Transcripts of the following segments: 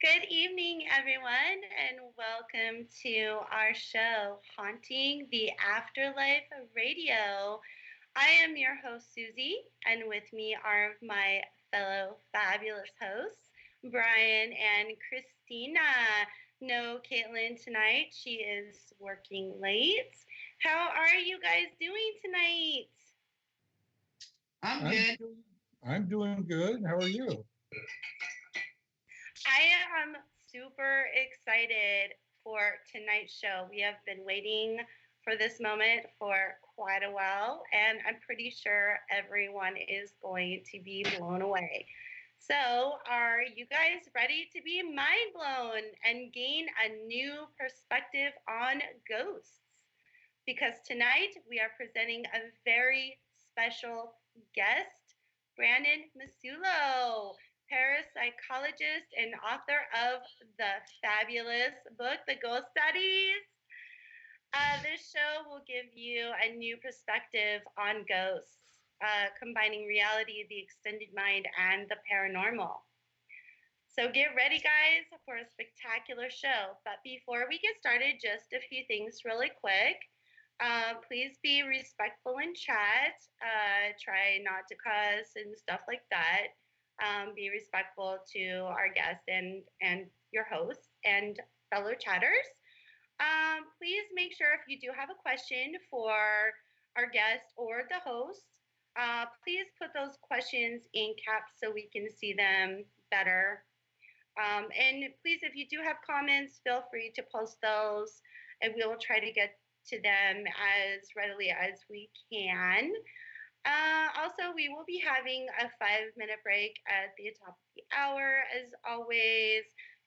Good evening, everyone, and welcome to our show, Haunting the Afterlife Radio. I am your host, Susie, and with me are my fellow fabulous hosts, Brian and Christina. No, Caitlin tonight. She is working late. How are you guys doing tonight? I'm good. I'm doing good. How are you? I am super excited for tonight's show. We have been waiting for this moment for quite a while, and I'm pretty sure everyone is going to be blown away. So, are you guys ready to be mind blown and gain a new perspective on ghosts? Because tonight we are presenting a very special guest, Brandon Massullo, parapsychologist and author of the fabulous book, The Ghost Studies. This show will give you a new perspective on ghosts, combining reality, the extended mind, and the paranormal. So get ready, guys, for a spectacular show. But before we get started, just a few things really quick. Please be respectful in chat. Try not to cuss and stuff like that. Be respectful to our guests and your hosts and fellow chatters. Please make sure if you do have a question for our guest or the host, please put those questions in caps so we can see them better. And please, if you do have comments, feel free to post those, and we will try to get to them as readily as we can. Also, we will be having a 5-minute break at the top of the hour, as always,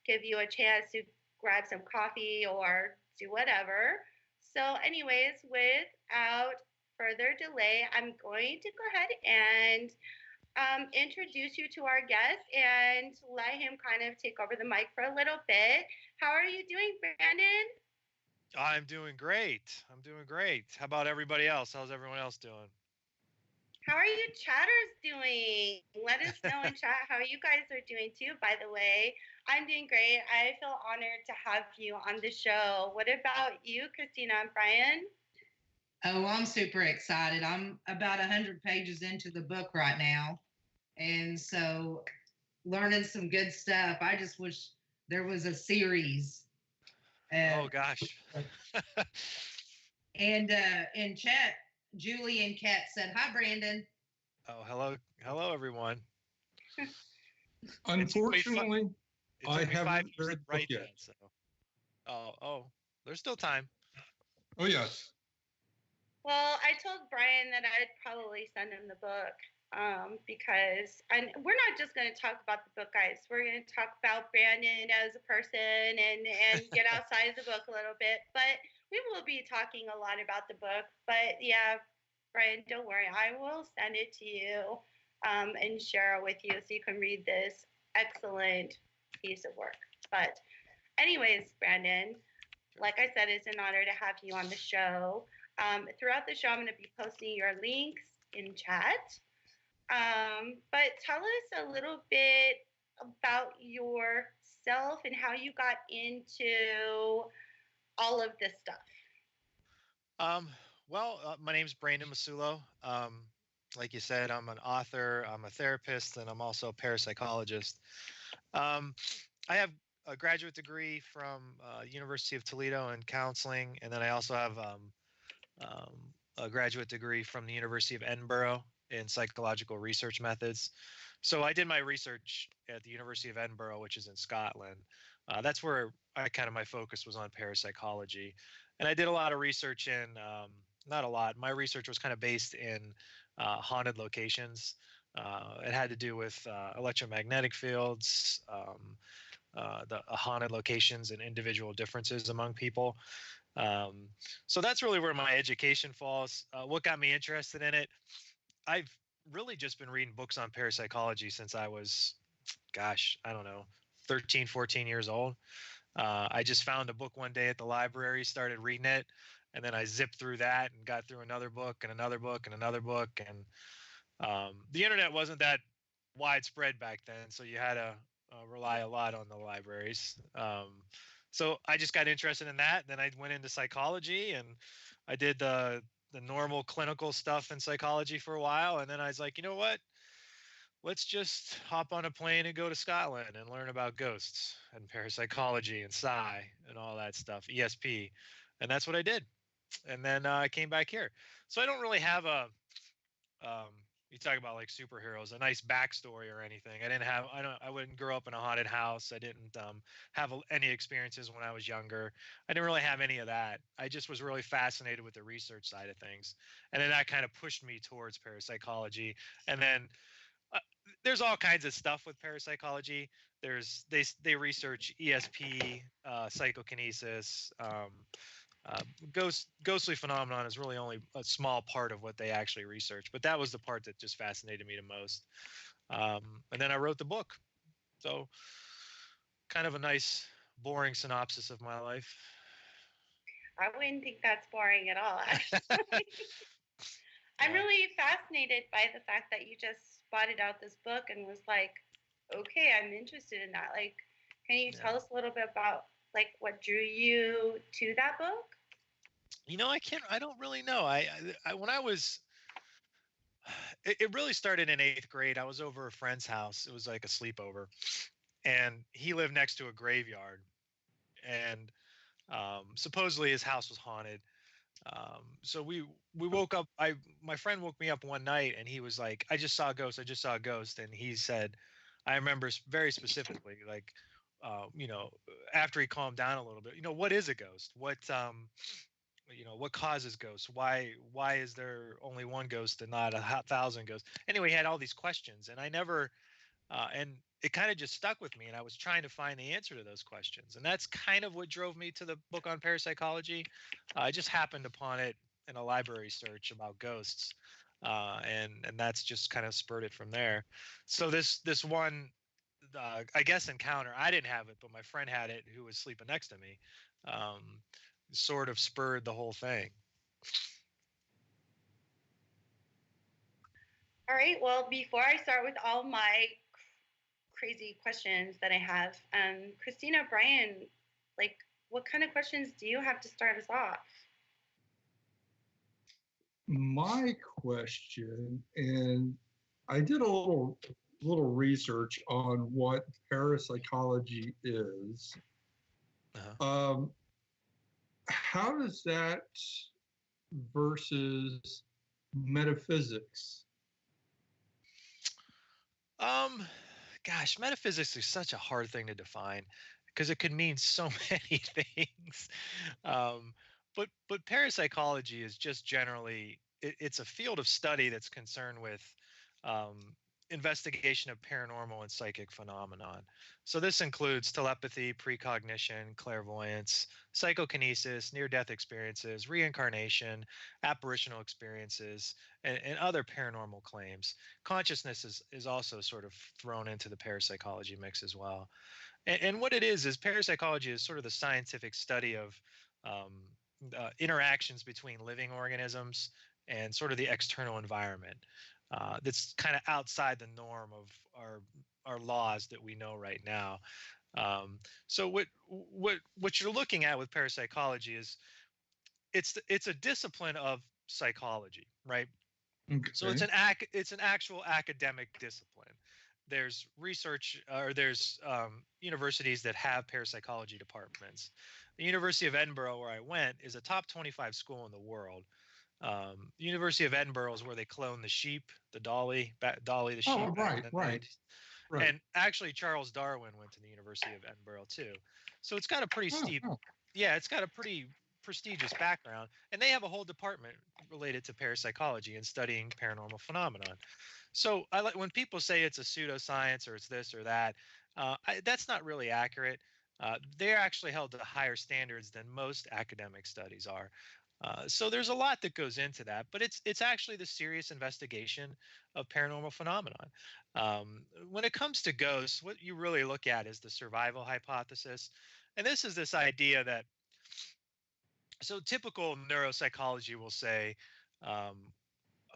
give you a chance to grab some coffee or do whatever. So anyways, without further delay, I'm going to go ahead and introduce you to our guest and let him kind of take over the mic for a little bit. How are you doing, Brandon? I'm doing great. How about everybody else? How's everyone else doing? How are you chatters doing? Let us know in chat how you guys are doing too, by the way. I'm doing great. I feel honored to have you on the show. What about you, Christina and Brian? Oh, I'm super excited. I'm about 100 pages into the book right now. And so learning some good stuff. I just wish there was a series. Oh, gosh. And in chat, Julie and Kat said, "Hi, Brandon." Oh, hello, everyone. Unfortunately, I haven't read the book yet. So. Oh, there's still time. Oh, yes. Well, I told Brian that I'd probably send him the book because we're not just going to talk about the book, guys. We're going to talk about Brandon as a person and get outside of the book a little bit. But we will be talking a lot about the book. But yeah, Brian, don't worry. I will send it to you and share it with you so you can read this excellent piece of work. But anyways, Brandon, like I said, it's an honor to have you on the show. Throughout the show, I'm going to be posting your links in chat. But tell us a little bit about yourself and how you got into all of this stuff. My name's Brandon Massullo. Like you said, I'm an author, I'm a therapist, and I'm also a parapsychologist. I have a graduate degree from University of Toledo in counseling, and then I also have a graduate degree from the University of Edinburgh in psychological research methods. So I did my research at the University of Edinburgh, which is in Scotland. That's where my focus was on parapsychology. And I did a lot of research in, not a lot, my research was kind of based in haunted locations. It had to do with electromagnetic fields, the haunted locations and individual differences among people. So that's really where my education falls. What got me interested in it? I've really just been reading books on parapsychology since I was, I don't know, 13, 14 years old. I just found a book one day at the library, started reading it, and then I zipped through that and got through another book and another book and another book. And the internet wasn't that widespread back then, so you had to rely a lot on the libraries. So I just got interested in that. Then I went into psychology, and I did the normal clinical stuff in psychology for a while. And then I was like, you know what? Let's just hop on a plane and go to Scotland and learn about ghosts and parapsychology and psi and all that stuff, ESP. And that's what I did. And then I came back here. So I don't really have you talk about like superheroes, a nice backstory or anything. I wouldn't grow up in a haunted house. I didn't have any experiences when I was younger. I didn't really have any of that. I just was really fascinated with the research side of things. And then that kind of pushed me towards parapsychology. And then there's all kinds of stuff with parapsychology. They research ESP, psychokinesis, ghostly phenomenon is really only a small part of what they actually research, but that was the part that just fascinated me the most. And then I wrote the book. So kind of a nice, boring synopsis of my life. I wouldn't think that's boring at all, actually. I'm really fascinated by the fact that you just spotted out this book and was like, okay, I'm interested in that. Like, can you tell us a little bit about like what drew you to that book? I don't really know. When I was, it really started in 8th grade. I was over a friend's house. It was like a sleepover, and he lived next to a graveyard, and supposedly his house was haunted. So we woke up. My friend woke me up one night, and he was like, "I just saw a ghost. I just saw a ghost." And he said, I remember very specifically, like, after he calmed down a little bit, what is a ghost? What causes ghosts? Why is there only one ghost and not 1,000 ghosts? Anyway, he had all these questions, and I never, and it kind of just stuck with me, and I was trying to find the answer to those questions. And that's kind of what drove me to the book on parapsychology. I just happened upon it in a library search about ghosts. And that's just kind of spurred it from there. So this one, I guess, encounter, I didn't have it, but my friend had it, who was sleeping next to me, sort of spurred the whole thing. All right. Well, before I start with all my crazy questions that I have, Christina, Brian, like, what kind of questions do you have to start us off? My question, and I did a little research on what parapsychology is. Uh-huh. How does that versus metaphysics? Metaphysics is such a hard thing to define because it could mean so many things. But parapsychology is just generally, it's a field of study that's concerned with investigation of paranormal and psychic phenomenon. So this includes telepathy, precognition, clairvoyance, psychokinesis, near-death experiences, reincarnation, apparitional experiences, and other paranormal claims. Consciousness is also sort of thrown into the parapsychology mix as well. And what it is parapsychology is sort of the scientific study of interactions between living organisms and sort of the external environment. That's kind of outside the norm of our laws that we know right now. So what you're looking at with parapsychology is it's a discipline of psychology, right? Okay. So it's an actual academic discipline. There's research, or there's universities that have parapsychology departments. The University of Edinburgh, where I went, is a top 25 school in the world. University of Edinburgh is where they clone the sheep, the Dolly the sheep. Oh, right, right. Right. And actually, Charles Darwin went to the University of Edinburgh too. So it's got a pretty steep, Oh. yeah, it's got a pretty prestigious background. And they have a whole department related to parapsychology and studying paranormal phenomenon. So I like when people say it's a pseudoscience or it's this or that. That's not really accurate. They're actually held to higher standards than most academic studies are. So there's a lot that goes into that, but it's actually the serious investigation of paranormal phenomenon. When it comes to ghosts, what you really look at is the survival hypothesis, and this is this idea that so typical neuropsychology will say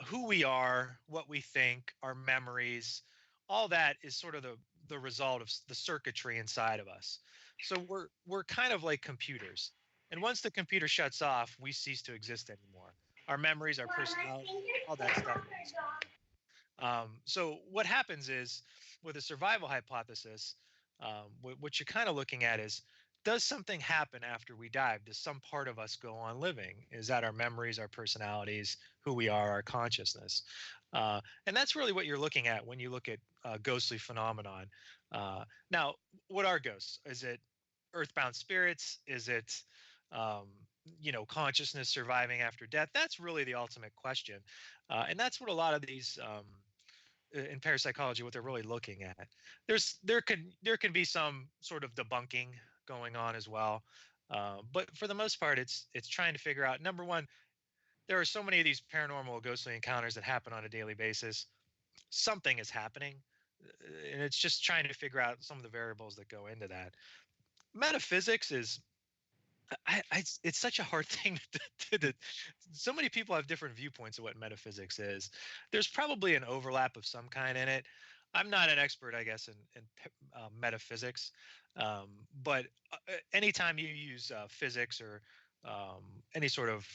who we are, what we think, our memories, all that is sort of the result of the circuitry inside of us. So we're kind of like computers. And once the computer shuts off, we cease to exist anymore. Our memories, our personality, all that stuff. So what happens is with a survival hypothesis, what you're kind of looking at is, does something happen after we die? Does some part of us go on living? Is that our memories, our personalities, who we are, our consciousness? And that's really what you're looking at when you look at ghostly phenomenon. Now, what are ghosts? Is it earthbound spirits? Is it consciousness surviving after death? That's really the ultimate question. And that's what a lot of these in parapsychology, what they're really looking at. There can be some sort of debunking going on as well. But for the most part, it's trying to figure out, number one, there are so many of these paranormal ghostly encounters that happen on a daily basis. Something is happening. And it's just trying to figure out some of the variables that go into that. Metaphysics is, it's such a hard thing to so many people have different viewpoints of what metaphysics is. There's probably an overlap of some kind in it. I'm not an expert, I guess, in metaphysics, but anytime you use physics or any sort of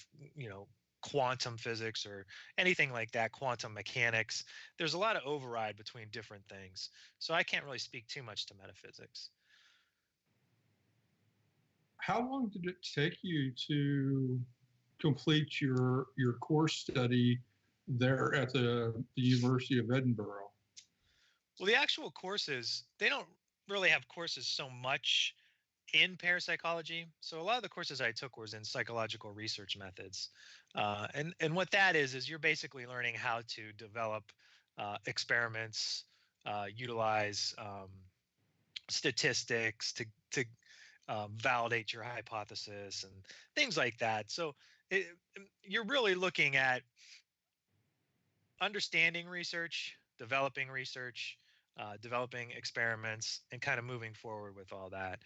quantum physics or anything like that, quantum mechanics, there's a lot of override between different things. So I can't really speak too much to metaphysics. How long did it take you to complete your course study there at the University of Edinburgh? Well, the actual courses, they don't really have courses so much in parapsychology. So a lot of the courses I took was in psychological research methods. And what that is you're basically learning how to develop experiments, utilize statistics to validate your hypothesis and things like that. So you're really looking at understanding research, developing research, developing experiments, and kind of moving forward with all that.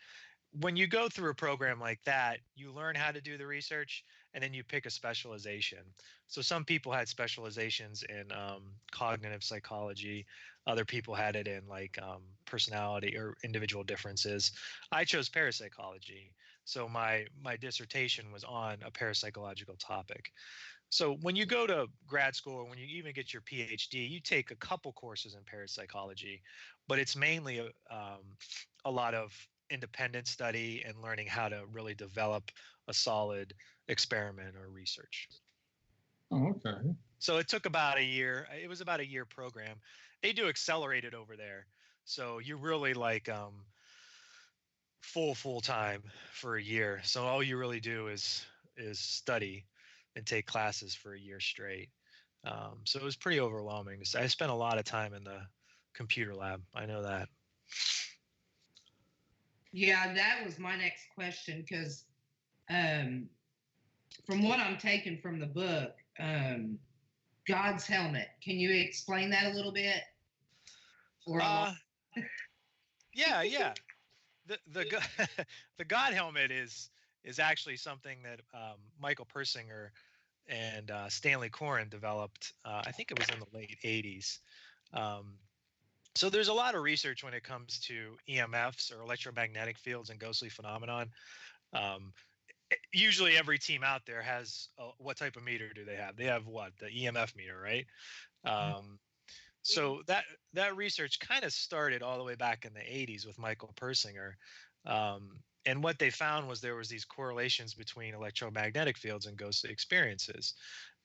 When you go through a program like that, you learn how to do the research, and then you pick a specialization. So some people had specializations in cognitive psychology. Other people had it in like personality or individual differences. I chose parapsychology. So my dissertation was on a parapsychological topic. So when you go to grad school or when you even get your PhD, you take a couple courses in parapsychology, but it's mainly a lot of independent study and learning how to really develop a solid experiment or research. Oh, okay. So it took about a year. It was about a year program. They do accelerated over there. So you really like full time for a year. So all you really do is study and take classes for a year straight. So it was pretty overwhelming. I spent a lot of time in the computer lab. I know that. Yeah, that was my next question because from what I'm taking from the book, God's helmet. Can you explain that a little bit? Or yeah. The God helmet is actually something that Michael Persinger and Stanley Coren developed. I think it was in the late 80s. So there's a lot of research when it comes to EMFs or electromagnetic fields and ghostly phenomenon. Usually every team out there has what type of meter do they have? They have what? The EMF meter, right? So that research kind of started all the way back in the 80s with Michael Persinger. And what they found was there was these correlations between electromagnetic fields and ghostly experiences.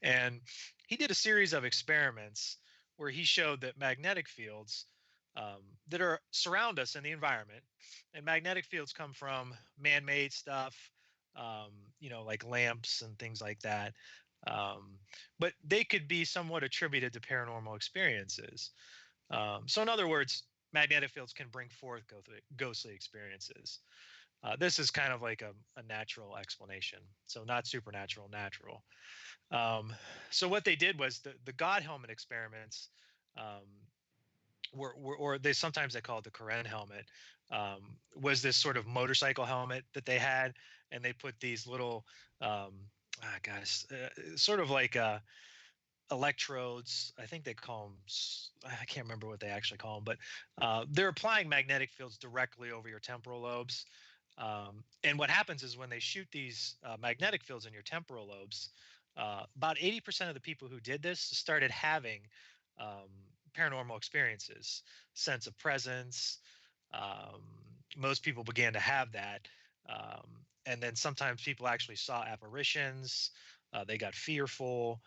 And he did a series of experiments where he showed that magnetic fields that are surround us in the environment, and magnetic fields come from man-made stuff, like lamps and things like that. But they could be somewhat attributed to paranormal experiences. So, in other words, magnetic fields can bring forth ghostly experiences. This is kind of like a natural explanation. So, not supernatural, natural. So, what they did was the God helmet experiments um, or they sometimes they call it the Karen helmet, was this sort of motorcycle helmet that they had, and they put these little, sort of like electrodes. I think they call them. I can't remember what they actually call them, but they're applying magnetic fields directly over your temporal lobes. And what happens is when they shoot these magnetic fields in your temporal lobes, about 80% of the people who did this started having um, paranormal experiences, sense of presence. Um, Most people began to have that. And then sometimes people actually saw apparitions. They got fearful.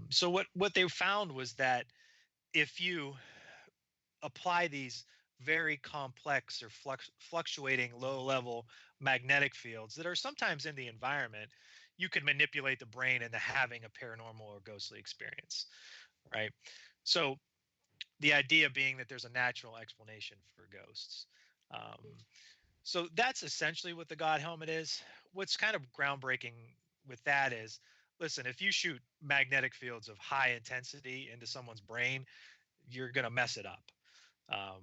So what they found was that if you apply these very complex or fluctuating low level magnetic fields that are sometimes in the environment, you can manipulate the brain into having a paranormal or ghostly experience, right? So the idea being that there's a natural explanation for ghosts. Um, so that's essentially what the God helmet is. What's kind of groundbreaking with that is, listen, if you shoot magnetic fields of high intensity into someone's brain, you're going to mess it up. Um,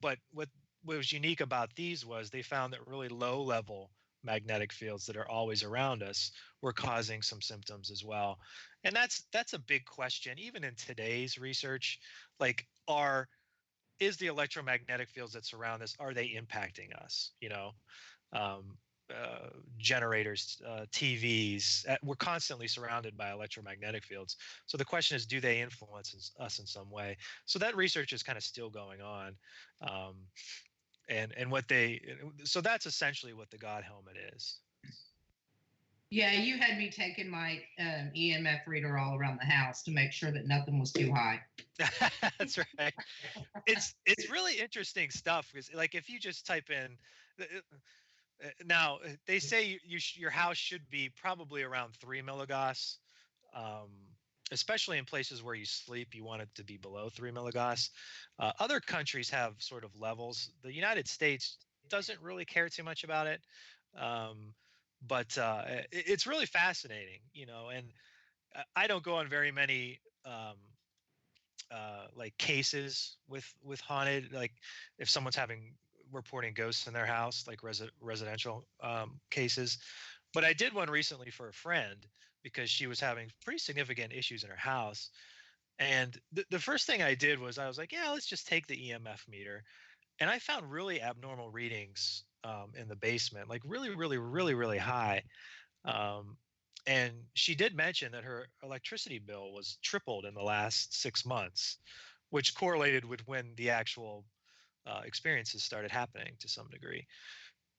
but what was unique about these was they found that really low level magnetic fields that are always around us were causing some symptoms as well. And that's a big question even in today's research. Like, is the electromagnetic fields that surround us, are they impacting us? um, Generators, TVs, we're constantly surrounded by electromagnetic fields. So the question is, do they influence us in some way? So that research is kind of still going on. um, and so that's essentially what the God helmet is. Yeah, you had me taking my EMF reader all around the house to make sure that nothing was too high. That's right. It's really interesting stuff, because like if you just type in now they say your house should be probably around 3 milligauss. um, Especially in places where you sleep, you want it to be below 3 milligauss. Other countries have sort of levels. The United States doesn't really care too much about it. But it's really fascinating, and I don't go on very many like cases with haunted, like if someone's reporting ghosts in their house, like residential cases. But I did one recently for a friend because she was having pretty significant issues in her house. And the first thing I did was I was like, yeah, let's just take the EMF meter. And I found really abnormal readings in the basement, like really, really, really, really high. Um, and she did mention that her electricity bill was tripled in the last 6 months, which correlated with when the actual experiences started happening to some degree.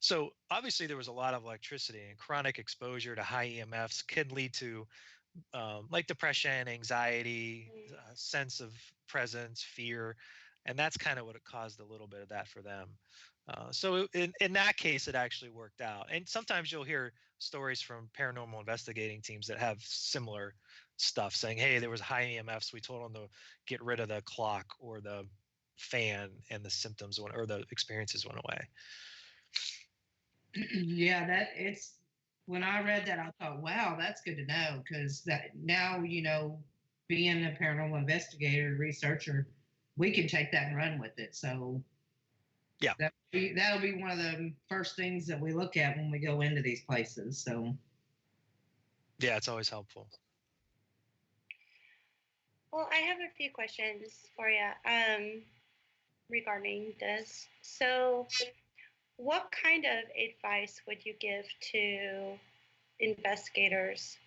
So obviously there was a lot of electricity, and chronic exposure to high EMFs can lead to like depression, anxiety, sense of presence, fear. And that's kind of what it caused a little bit of that for them. So in that case, it actually worked out. And sometimes you'll hear stories from paranormal investigating teams that have similar stuff saying, hey, there was high EMFs. We told them to get rid of the clock or the fan, and the symptoms went, or the experiences went away. Yeah, when I read that, I thought, wow, that's good to know, because that now, being a paranormal investigator, researcher, we can take that and run with it. So yeah, that'll be one of the first things that we look at when we go into these places. So yeah, it's always helpful. Well, I have a few questions for you regarding this. So what kind of advice would you give to investigators,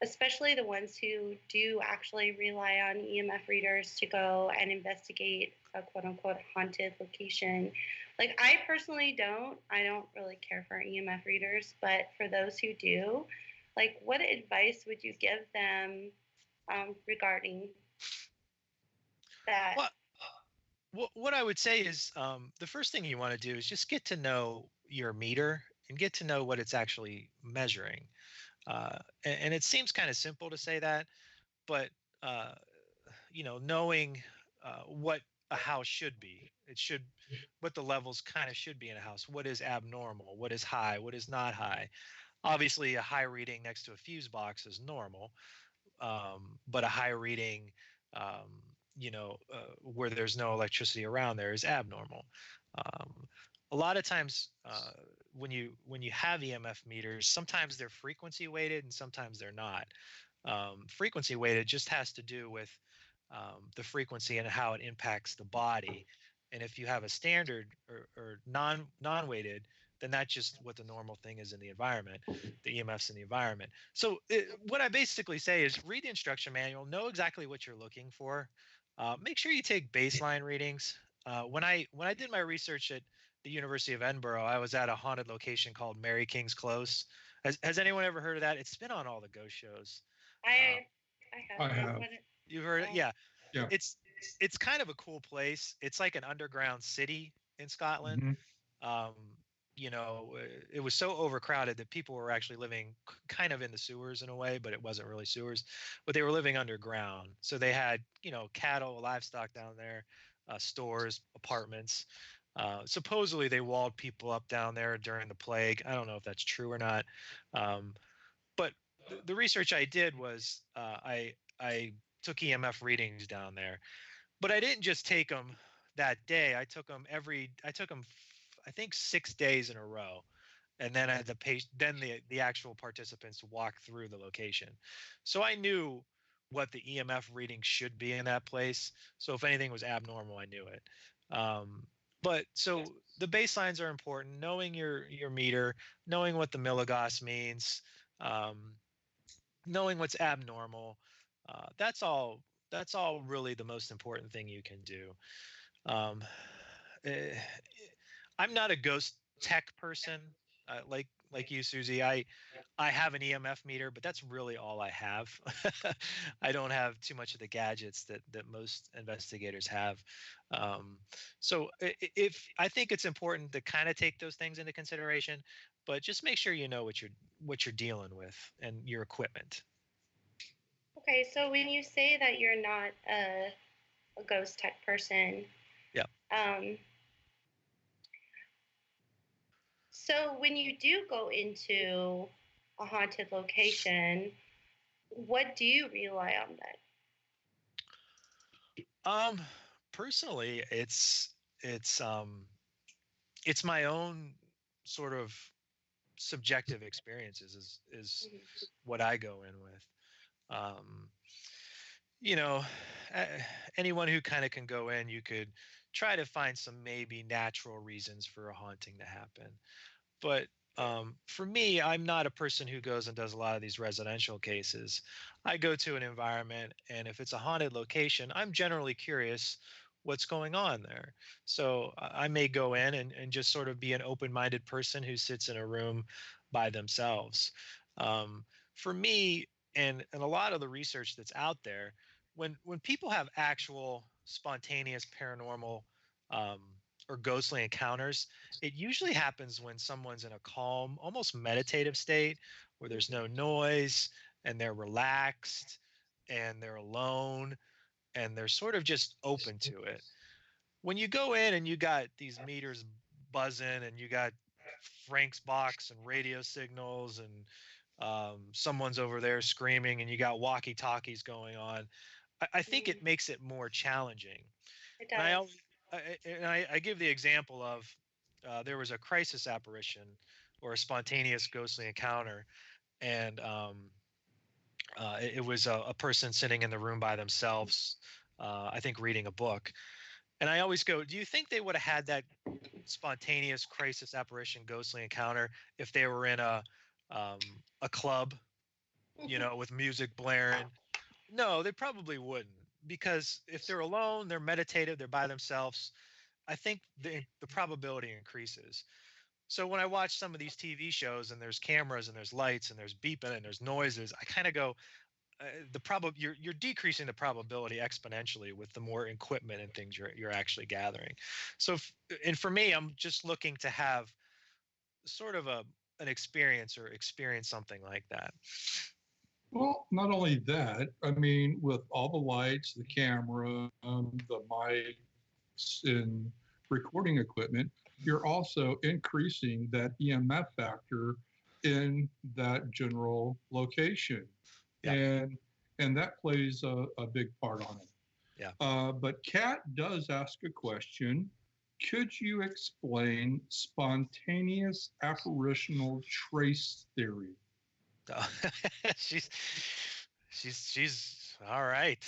especially the ones who do actually rely on EMF readers to go and investigate a quote-unquote haunted location? Like, I personally don't really care for EMF readers, but for those who do, like what advice would you give them regarding that? What I would say is the first thing you want to do is just get to know your meter and get to know what it's actually measuring. And it seems kind of simple to say that, but uh, knowing what a house should be, what the levels kind of should be in a house. What is abnormal? What is high? What is not high? Obviously, a high reading next to a fuse box is normal, but a high reading, where there's no electricity around there is abnormal. Um, a lot of times, when you have EMF meters, sometimes they're frequency weighted and sometimes they're not. Frequency weighted just has to do with the frequency and how it impacts the body. And if you have a standard or non-weighted, then that's just what the normal thing is in the environment, the EMFs in the environment. So what I basically say is read the instruction manual, know exactly what you're looking for. Make sure you take baseline readings. When I did my research at the University of Edinburgh, I was at a haunted location called Mary King's Close. Has anyone ever heard of that? It's been on all the ghost shows. I I have. You've heard it? Yeah. Yeah. Yeah. It's kind of a cool place. It's like an underground city in Scotland. Mhm. It was so overcrowded that people were actually living kind of in the sewers in a way, but it wasn't really sewers, but they were living underground. So they had, cattle, livestock down there, stores, apartments. Supposedly they walled people up down there during the plague. I don't know if that's true or not. But the research I did was I took EMF readings down there, but I didn't just take them that day. I took them I think 6 days in a row, and then I had the actual participants walk through the location. So I knew what the EMF reading should be in that place. So if anything was abnormal, I knew it. But so the baselines are important. Knowing your meter, knowing what the milligauss means, knowing what's abnormal. That's all. That's all really the most important thing you can do. Um, eh, I'm not a ghost tech person like you, Susie. I have an EMF meter, but that's really all I have. I don't have too much of the gadgets that most investigators have. So if I think it's important to kind of take those things into consideration, but just make sure you know what you're dealing with and your equipment. Okay, so when you say that you're not a ghost tech person, Yeah. So when you do go into a haunted location, what do you rely on then? Personally, it's my own sort of subjective experiences is Mhm. what I go in with. You know, anyone who kind of can go in, you could try to find some maybe natural reasons for a haunting to happen. But for me, I'm not a person who goes and does a lot of these residential cases. I go to an environment, and if it's a haunted location, I'm generally curious what's going on there. So I may go in and just sort of be an open-minded person who sits in a room by themselves. For me, and a lot of the research that's out there, when people have actual spontaneous paranormal um, or ghostly encounters, it usually happens when someone's in a calm, almost meditative state where there's no noise and they're relaxed and they're alone and they're sort of just open to it. When you go in and you got these meters buzzing and you got Frank's box and radio signals and someone's over there screaming and you got walkie talkies going on, I think it makes it more challenging. It And does. I give the example of there was a crisis apparition or a spontaneous ghostly encounter, and it was a person sitting in the room by themselves, I think reading a book. And I always go, do you think they would have had that spontaneous crisis apparition ghostly encounter if they were in a club, with music blaring? No, they probably wouldn't, because if they're alone, they're meditative, they're by themselves. I think the probability increases. So when I watch some of these TV shows and there's cameras and there's lights and there's beeping and there's noises, I kind of go, you're decreasing the probability exponentially with the more equipment and things you're actually gathering. So and for me, I'm just looking to have sort of an experience or experience something like that. Well, not only that, I mean, with all the lights, the camera, the mics, and recording equipment, you're also increasing that EMF factor in that general location. Yeah. And that plays a big part on it. Yeah. But Kat does ask a question. Could you explain spontaneous apparitional trace theory? She's all right.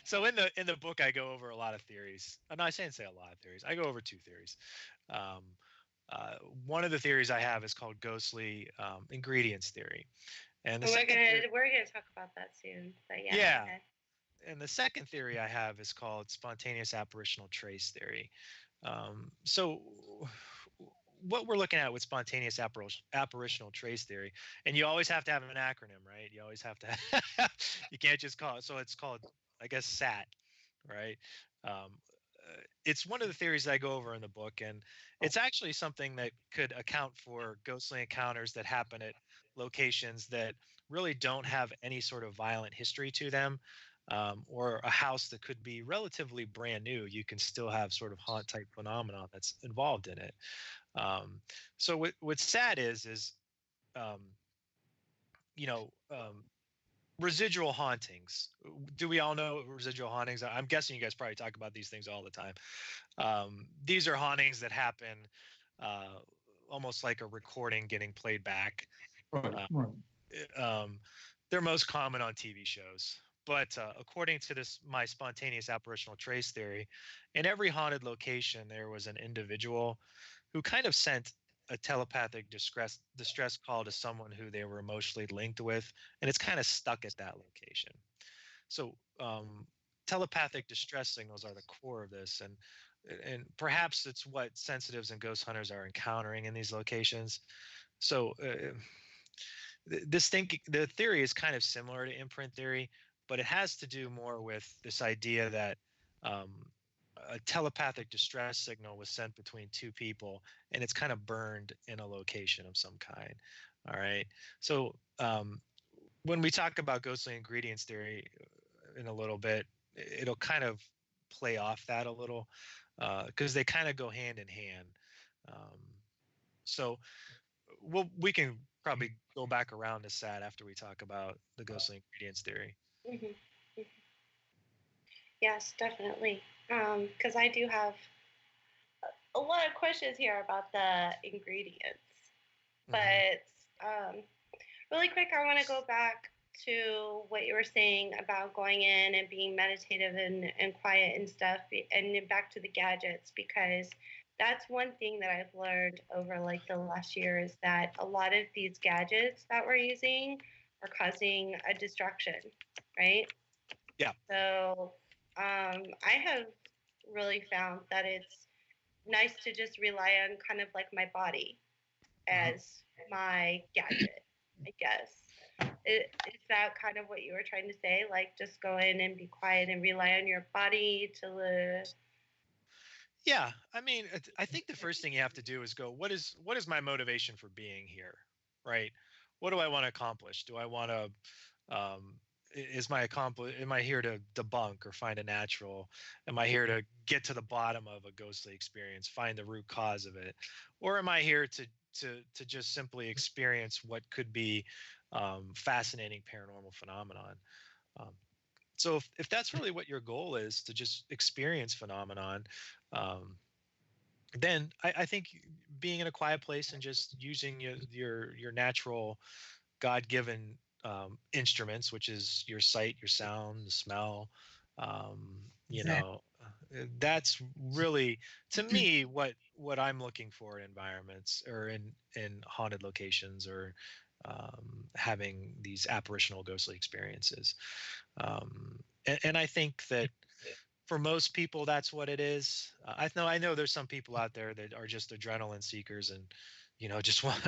So in the book, I go over a lot of theories. I'm not saying say a lot of theories. I go over 2 theories. One of the theories I have is called ghostly ingredients theory, and we're gonna talk about that soon. But yeah. Okay. And the second theory I have is called spontaneous apparitional trace theory. So what we're looking at with spontaneous apparitional trace theory, and you always have to have an acronym, right? You always have to, you can't just call it. So it's called, I guess, SAT, right? It's one of the theories that I go over in the book, and it's actually something that could account for ghostly encounters that happen at locations that really don't have any sort of violent history to them. Or a house that could be relatively brand new, you can still have sort of haunt type phenomenon that's involved in it. So what's sad is residual hauntings. Do we all know residual hauntings? I'm guessing you guys probably talk about these things all the time. These are hauntings that happen almost like a recording getting played back. Right. They're most common on TV shows. But according to my spontaneous apparitional trace theory, in every haunted location, there was an individual who kind of sent a telepathic distress call to someone who they were emotionally linked with, and it's kind of stuck at that location. So telepathic distress signals are the core of this, and perhaps it's what sensitives and ghost hunters are encountering in these locations. So the theory is kind of similar to imprint theory, but it has to do more with this idea that a telepathic distress signal was sent between 2 people, and it's kind of burned in a location of some kind. All right. So when we talk about ghostly ingredients theory in a little bit, it'll kind of play off that a little because they kind of go hand in hand. So we can probably go back around to SAT after we talk about the ghostly ingredients theory. Mm-hmm. Yes, definitely. Because I do have a lot of questions here about the ingredients. But really quick, I want to go back to what you were saying about going in and being meditative and quiet and stuff, and then back to the gadgets, because that's one thing that I've learned over like the last year is that a lot of these gadgets that we're using are causing a distraction, right? Yeah. So I have really found that it's nice to just rely on kind of like my body as my gadget, I guess. Is that kind of what you were trying to say? Like just go in and be quiet and rely on your body to live? Yeah, I mean, I think the first thing you have to do is go, what is my motivation for being here, right? What do I want to accomplish? Do I want to, am I here to debunk or find a natural? Am I here to get to the bottom of a ghostly experience, find the root cause of it? Or am I here to just simply experience what could be fascinating paranormal phenomenon? So if that's really what your goal is, to just experience phenomenon, then I think being in a quiet place and just using your natural God-given instruments, which is your sight, your sound, the smell, that's really, to me, what I'm looking for in environments or in haunted locations or having these apparitional ghostly experiences. And I think that for most people, that's what it is. I know there's some people out there that are just adrenaline seekers and, just want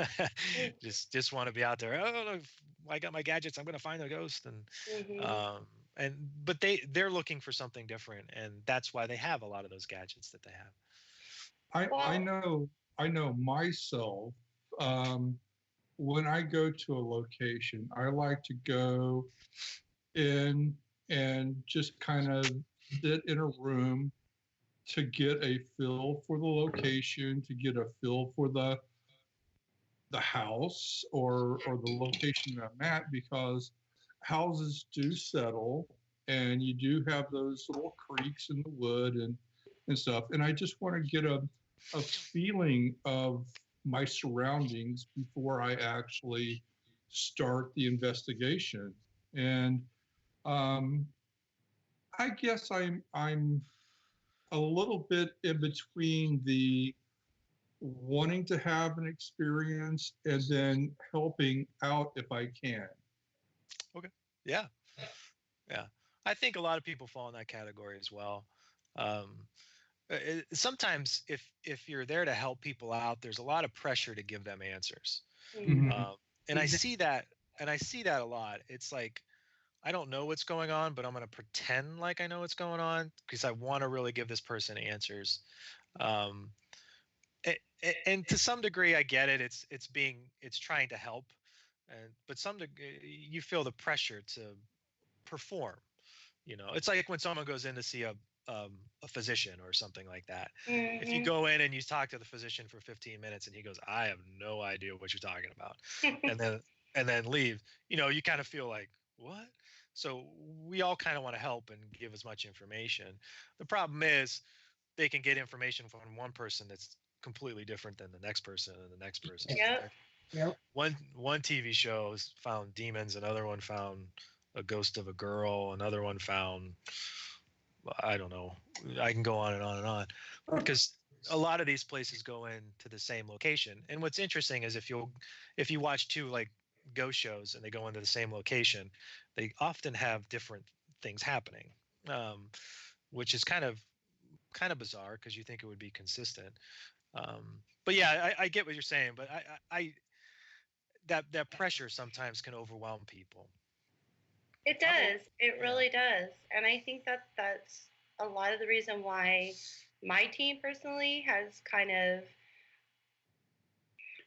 just want to be out there. Oh, look, I got my gadgets. I'm going to find a ghost, Mm-hmm. but they're looking for something different, and that's why they have a lot of those gadgets that they have. I Well, know myself. Um, when I go to a location, I like to go in and just kind of sit in a room to get a feel for the location, to get a feel for the house or the location that I'm at, because houses do settle and you do have those little creaks in the wood and stuff. And I just want to get a feeling of my surroundings before I actually start the investigation. And um, I guess I'm a little bit in between the wanting to have an experience and then helping out if I can. Okay. Yeah. Yeah. I think a lot of people fall in that category as well. Um, Sometimes if you're there to help people out, there's a lot of pressure to give them answers. mm-hmm. Mm-hmm. Um, and I see that a lot. It's like, I don't know what's going on, but I'm going to pretend like I know what's going on because I want to really give this person answers. Um, and to some degree, I get it. It's trying to help, but some degree, you feel the pressure to perform. It's like when someone goes in to see a physician or something like that. If you Mm-hmm. go in and you talk to the physician for 15 minutes and he goes, I have no idea what you're talking about, and then leave, you kind of feel like, what? So we all kind of want to help and give as much information. The problem is they can get information from one person that's completely different than the next person and the next person. Yep. Yep. One TV show found demons, another one found a ghost of a girl, another one found, I don't know, I can go on and on and on, because a lot of these places go into the same location. And what's interesting is if you watch two like ghost shows and they go into the same location, they often have different things happening, um, which is kind of bizarre because you think it would be consistent. But yeah, I get what you're saying, but I that pressure sometimes can overwhelm people. It does. It really does. And I think that that's a lot of the reason why my team personally has kind of,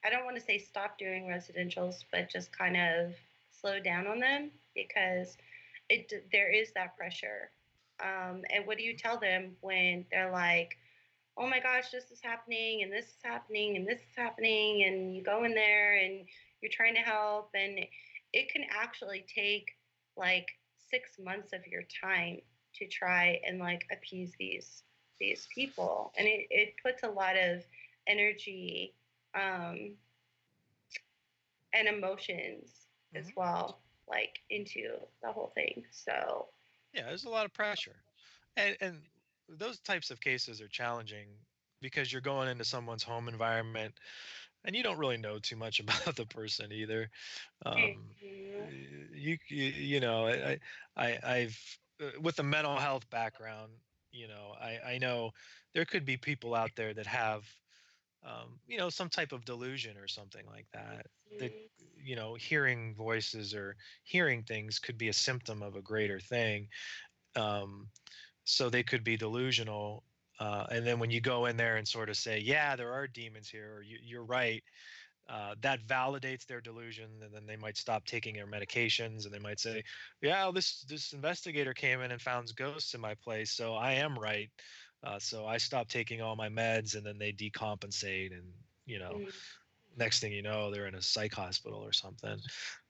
I don't want to say stop doing residentials, but just kind of slow down on them because there is that pressure. And what do you tell them when they're like, oh my gosh, this is happening and this is happening and this is happening, and you go in there and you're trying to help, and it can actually take like 6 months of your time to try and like appease these people, and it puts a lot of energy and emotions as Mhm. well, like into the whole thing. So Yeah, there's a lot of pressure, and those types of cases are challenging because you're going into someone's home environment and you don't really know too much about the person either. Um, mhm. I've with a mental health background, I know there could be people out there that have, some type of delusion or something like that. That hearing voices or hearing things could be a symptom of a greater thing. Um, so they could be delusional. And then when you go in there and sort of say, yeah, there are demons here, or you're right, that validates their delusion, and then they might stop taking their medications, and they might say, yeah, this investigator came in and found ghosts in my place, so I am right. So I stopped taking all my meds, and then they decompensate, and Mhm. next thing you know, they're in a psych hospital or something.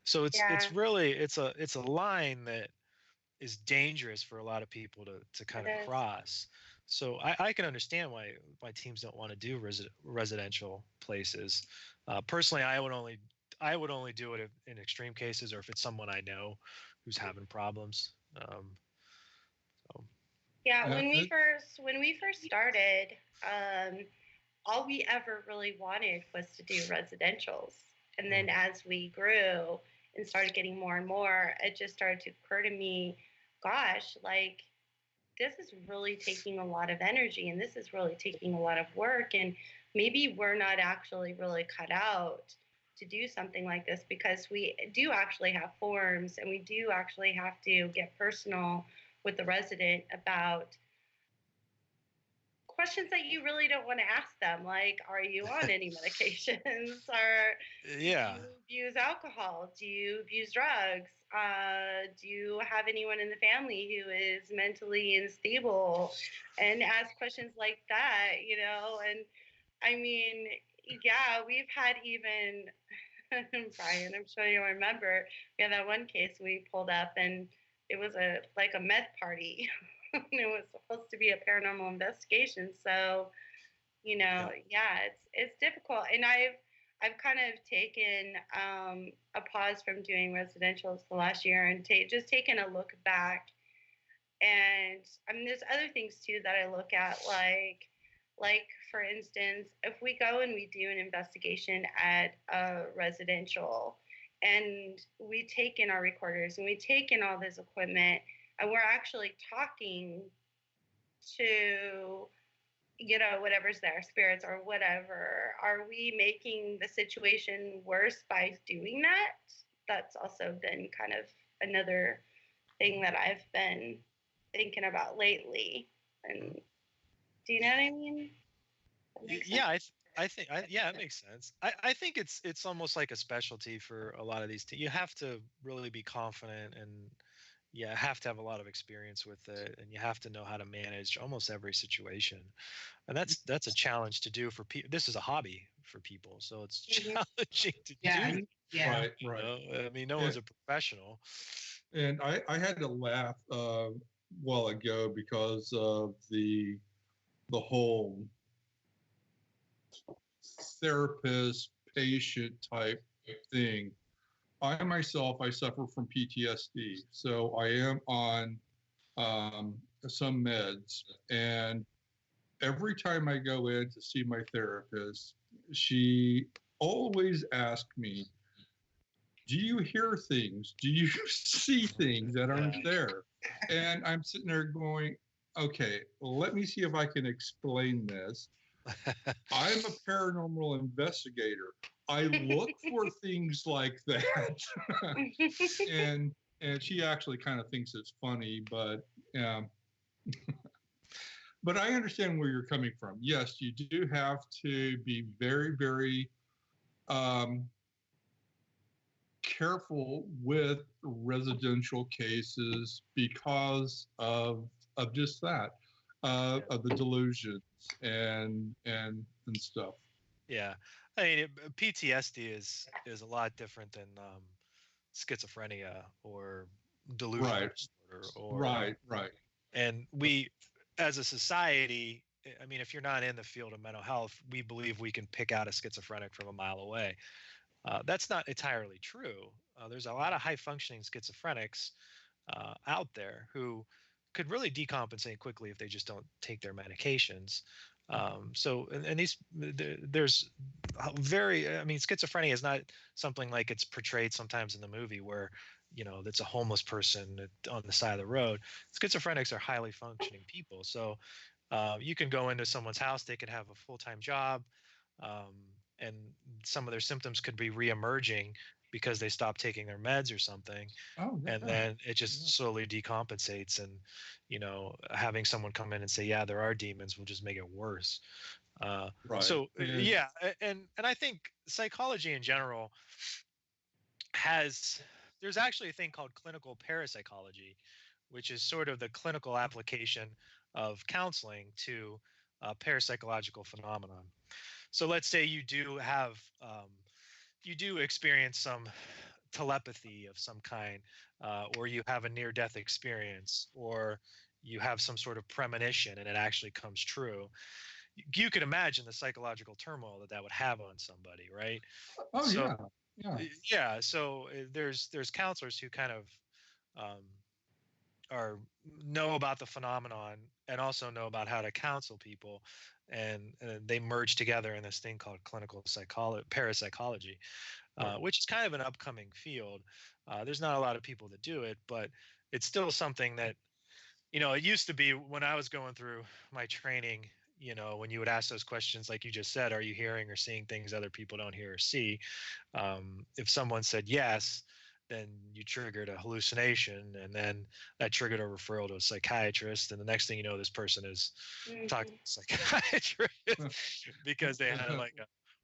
So it's Yeah, really it's a line that is dangerous for a lot of people to it kind of is. cross. So I can understand why teams don't want to do residential places. Personally, I would only do it in extreme cases or if it's someone I know who's having problems. So Yeah, Yeah, when we first started, all we ever really wanted was to do residentials. And then as we grew and started getting more and more, it just started to occur to me, gosh, like this is really taking a lot of energy, and this is really taking a lot of work, and maybe we're not actually really cut out to do something like this, because we do actually have forms, and we do actually have to get personal with the resident about questions that you really don't want to ask them, like, are you on any medications, or Yeah. do you abuse alcohol, do you abuse drugs, do you have anyone in the family who is mentally unstable, and ask questions like that, and I mean, yeah, we've had even Brian, I'm sure you'll remember, we had that one case we pulled up, and it was a meth party. It was supposed to be a paranormal investigation. So, yeah, it's difficult. And I've kind of taken a pause from doing residentials the last year, and just taken a look back. And I mean, there's other things too that I look at, like for instance, if we go and we do an investigation at a residential, and we take in our recorders and we take in all this equipment, and we're actually talking to, whatever's there, spirits or whatever, are we making the situation worse by doing that? That's also been kind of another thing that I've been thinking about lately. And do you know what I mean? Yeah, yeah, it makes sense. I think it's almost like a specialty for a lot of these. You have to really be confident, and you have to have a lot of experience with it, and you have to know how to manage almost every situation. And that's a challenge to do for people. This is a hobby for people, so it's challenging to do. Yeah. Right. I mean, no one's a professional. And I had to laugh a while ago because of the whole therapist patient type thing. I suffer from PTSD, so I am on some meds, and every time I go in to see my therapist, she always asks me, do you hear things? Do you see things that aren't there? And I'm sitting there going, okay, let me see if I can explain this. I'm a paranormal investigator. I look for things like that. and she actually kind of thinks it's funny, but but I understand where you're coming from. Yes, you do have to be very, very careful with residential cases because of just that, of the delusions and stuff. Yeah, I mean, PTSD is a lot different than schizophrenia or delusional disorder. Or Right. And we, as a society, I mean, if you're not in the field of mental health, we believe we can pick out a schizophrenic from a mile away. That's not entirely true. There's a lot of high functioning schizophrenics out there who could really decompensate quickly if they just don't take their medications. And there's very, I mean, schizophrenia is not something like it's portrayed sometimes in the movie where, that's a homeless person on the side of the road. Schizophrenics are highly functioning people. So you can go into someone's house, they could have a full-time job, and some of their symptoms could be reemerging because they stopped taking their meds or something. And then it just slowly decompensates, and having someone come in and say, yeah, there are demons, will just make it worse. So yeah, and I think psychology in general there's actually a thing called clinical parapsychology, which is sort of the clinical application of counseling to parapsychological phenomenon. So let's say you do experience some telepathy of some kind, or you have a near-death experience, or you have some sort of premonition and it actually comes true. You could imagine the psychological turmoil that would have on somebody, right? Yeah. So there's counselors who kind of know about the phenomenon and also know about how to counsel people, and they merge together in this thing called clinical parapsychology, which is kind of an upcoming field. There's not a lot of people that do it, but it's still something that it used to be when I was going through my training, when you would ask those questions, like you just said, are you hearing or seeing things other people don't hear or see? If someone said yes, then you triggered a hallucination, and then that triggered a referral to a psychiatrist. And the next thing you know, this person is talking to a psychiatrist because they had like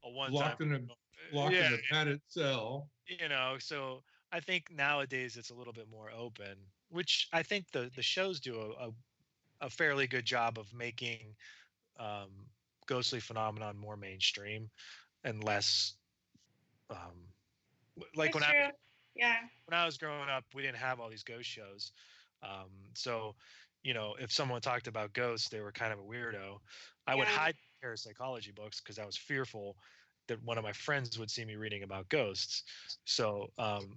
a one-time locked in a padded cell. So I think nowadays it's a little bit more open, which I think the shows do a fairly good job of making ghostly phenomenon more mainstream and less like That's true. when I was growing up, we didn't have all these ghost shows. So, if someone talked about ghosts, they were kind of a weirdo. I would hide parapsychology books because I was fearful that one of my friends would see me reading about ghosts. So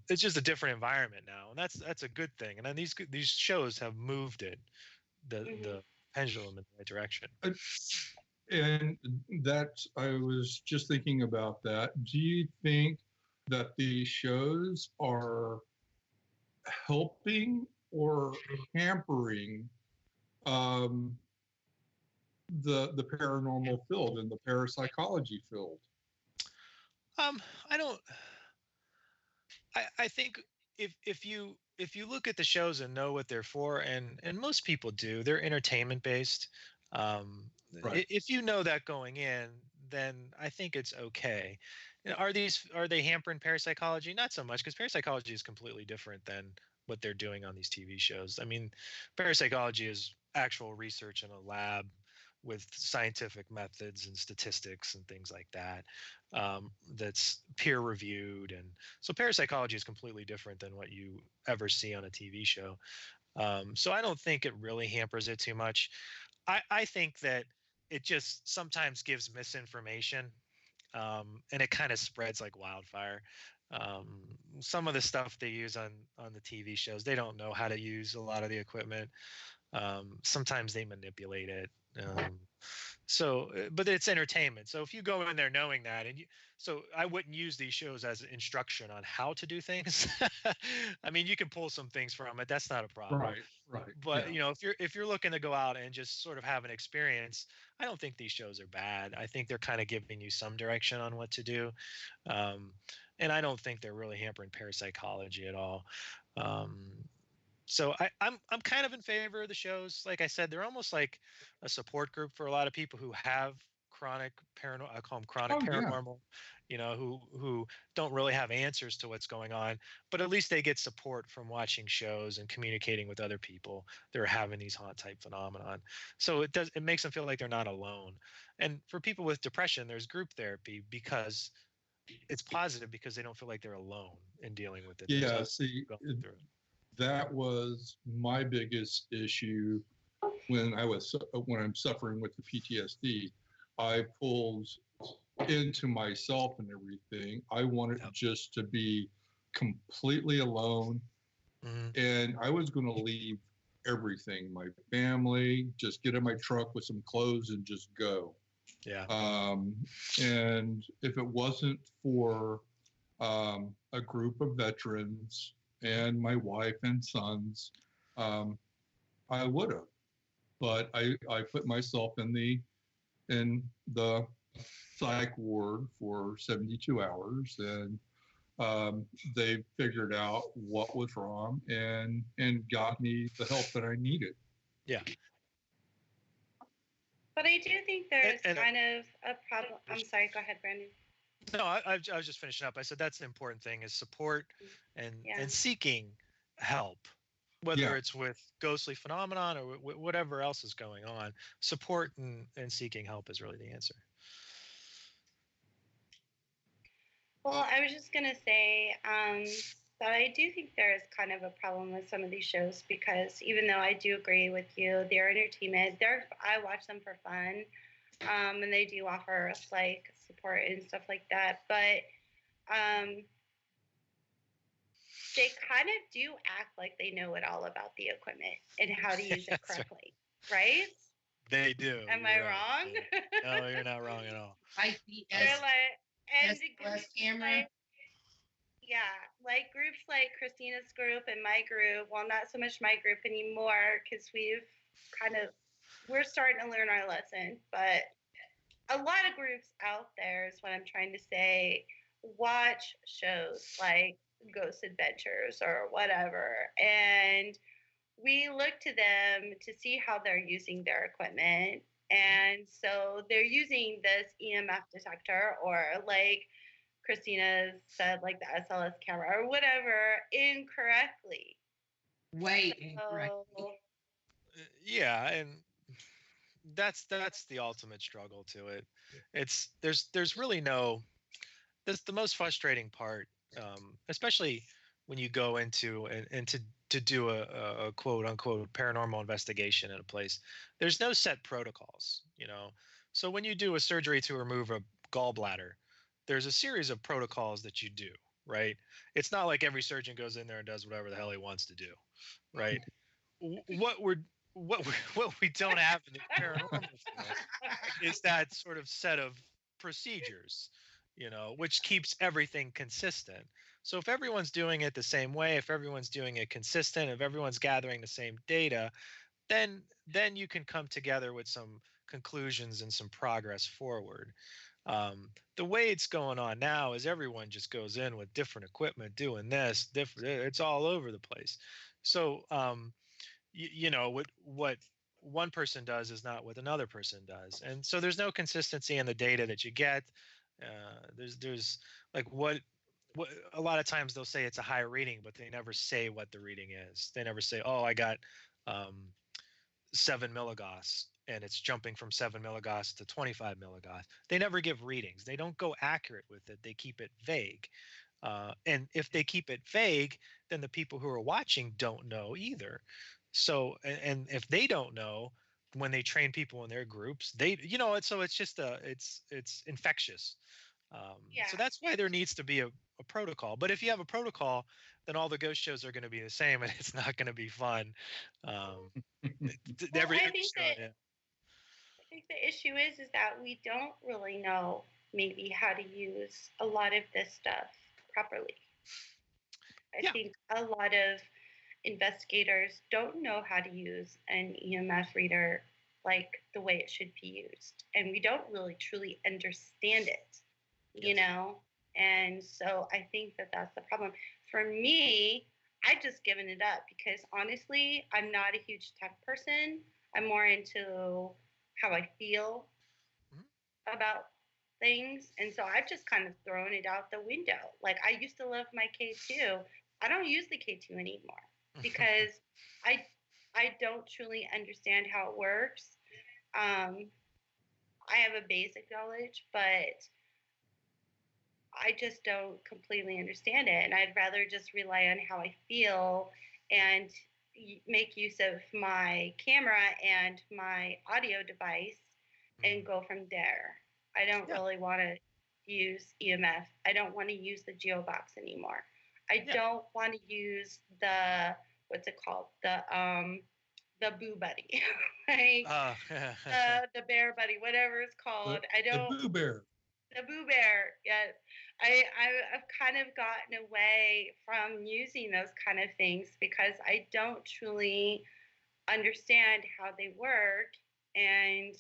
it's just a different environment now, and that's a good thing. And then these shows have moved the pendulum in that direction. And I was just thinking about that. Do you think that these shows are helping or hampering the paranormal field and the parapsychology field? I think if you look at the shows and know what they're for, and most people do, they're entertainment based. Right. If you know that going in, then I think it's okay. Are they hampering parapsychology? Not so much, because parapsychology is completely different than what they're doing on these TV shows. I mean, parapsychology is actual research in a lab with scientific methods and statistics and things like that. That's peer reviewed, and so parapsychology is completely different than what you ever see on a TV show. So I don't think it really hampers it too much. I think that it just sometimes gives misinformation, and it kind of spreads like wildfire. Some of the stuff they use on the TV shows, they don't know how to use a lot of the equipment. Sometimes they manipulate it. But it's entertainment. So if you go in there knowing that, so I wouldn't use these shows as instruction on how to do things. I mean, you can pull some things from it. That's not a problem. Right. But if you're looking to go out and just sort of have an experience, I don't think these shows are bad. I think they're kind of giving you some direction on what to do, and I don't think they're really hampering parapsychology at all. So I'm kind of in favor of the shows. Like I said, they're almost like a support group for a lot of people who have chronic paranormal. I call them chronic paranormal. Who don't really have answers to what's going on, but at least they get support from watching shows and communicating with other people that are having these haunt type phenomenon. So it makes them feel like they're not alone. And for people with depression, there's group therapy because it's positive, because they don't feel like they're alone in dealing with it. Yeah, see, that was my biggest issue when I'm suffering with the PTSD. I pulled into myself and everything. I wanted just to be completely alone, and I was going to leave everything, my family, just get in my truck with some clothes and just go. Yeah. And if it wasn't for a group of veterans and my wife and sons, I would have. But I put myself in the psych ward for 72 hours, and they figured out what was wrong and got me the help that I needed. Yeah. But I do think there's kind of a problem. I'm sorry, go ahead, Brandon. No, I was just finishing up. I said that's the important thing, is support and seeking help, whether it's with ghostly phenomenon or whatever else is going on. Support and seeking help is really the answer. Well, I was just going to say that I do think there is kind of a problem with some of these shows, because even though I do agree with you, they're entertainment. I watch them for fun, and they do offer us like support and stuff like that. But they kind of do act like they know it all about the equipment and how to use it correctly, right? They do. Am I wrong? No, you're not wrong at all. Like the They're like, SLS Cameras. Yeah, like groups like Christina's group and my group. Well, not so much my group anymore because we're starting to learn our lesson. But a lot of groups out there is what I'm trying to say. Watch shows like Ghost Adventures or whatever, and we look to them to see how they're using their equipment. And so they're using this EMF detector, or like Christina said, like the SLS camera or whatever, incorrectly. Wait, incorrect. So, Yeah, and that's the ultimate struggle to it. It's there's really no that's the most frustrating part, especially when you go into and to do a quote unquote paranormal investigation at a place. There's no set protocols, you know. So when you do a surgery to remove a gallbladder, there's a series of protocols that you do, right? It's not like every surgeon goes in there and does whatever the hell he wants to do, right? What we're what we don't have in the paranormal field is that sort of set of procedures, you know, which keeps everything consistent. So if everyone's doing it the same way, if everyone's doing it consistent, if everyone's gathering the same data, then you can come together with some conclusions and some progress forward. The way it's going on now is everyone just goes in with different equipment doing this different, it's all over the place. So you know what one person does is not what another person does, and so there's no consistency in the data that you get. There's like what a lot of times they'll say it's a high reading, but they never say what the reading is. They never say, oh, I got 7 milligauss and it's jumping from 7 milligauss to 25 milligauss. They never give readings. They don't go accurate with it. They keep it vague. And if they keep it vague, then the people who are watching don't know either. So, and if they don't know, when they train people in their groups, they, you know, so it's just it's infectious. yeah. So that's why there needs to be a protocol. But if you have a protocol, then all the ghost shows are going to be the same, and it's not going to be fun. Well, I think the issue is that we don't really know maybe how to use a lot of this stuff properly. I think a lot of investigators don't know how to use an EMF reader like the way it should be used. And we don't really truly understand it, you know? And so I think that that's the problem. For me, I just given it up because honestly, I'm not a huge tech person. I'm more into how I feel about things. And so I've just kind of thrown it out the window. Like I used to love my K2. I don't use the K2 anymore because I don't truly understand how it works. I have a basic knowledge, but I just don't completely understand it. And I'd rather just rely on how I feel and make use of my camera and my audio device and go from there. I don't really want to use EMF. I don't want to use the Geobox anymore. I don't want to use the, what's it called? The Boo Buddy, like the Bear Buddy, whatever it's called. The Boo Bear. The Boo Bear, yes. I've kind of gotten away from using those kind of things because I don't truly understand how they work. And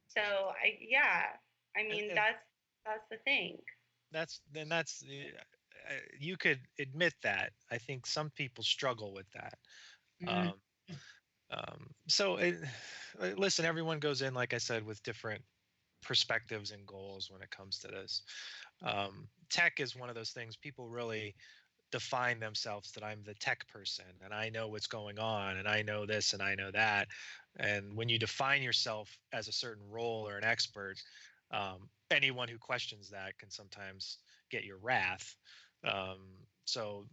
so I mean, that's the thing. That's you could admit that. I think some people struggle with that. So listen, everyone goes in, like I said, with different perspectives and goals when it comes to this. Tech is one of those things people really define themselves that I'm the tech person and I know what's going on and I know this and I know that. And when you define yourself as a certain role or an expert, anyone who questions that can sometimes get your wrath. So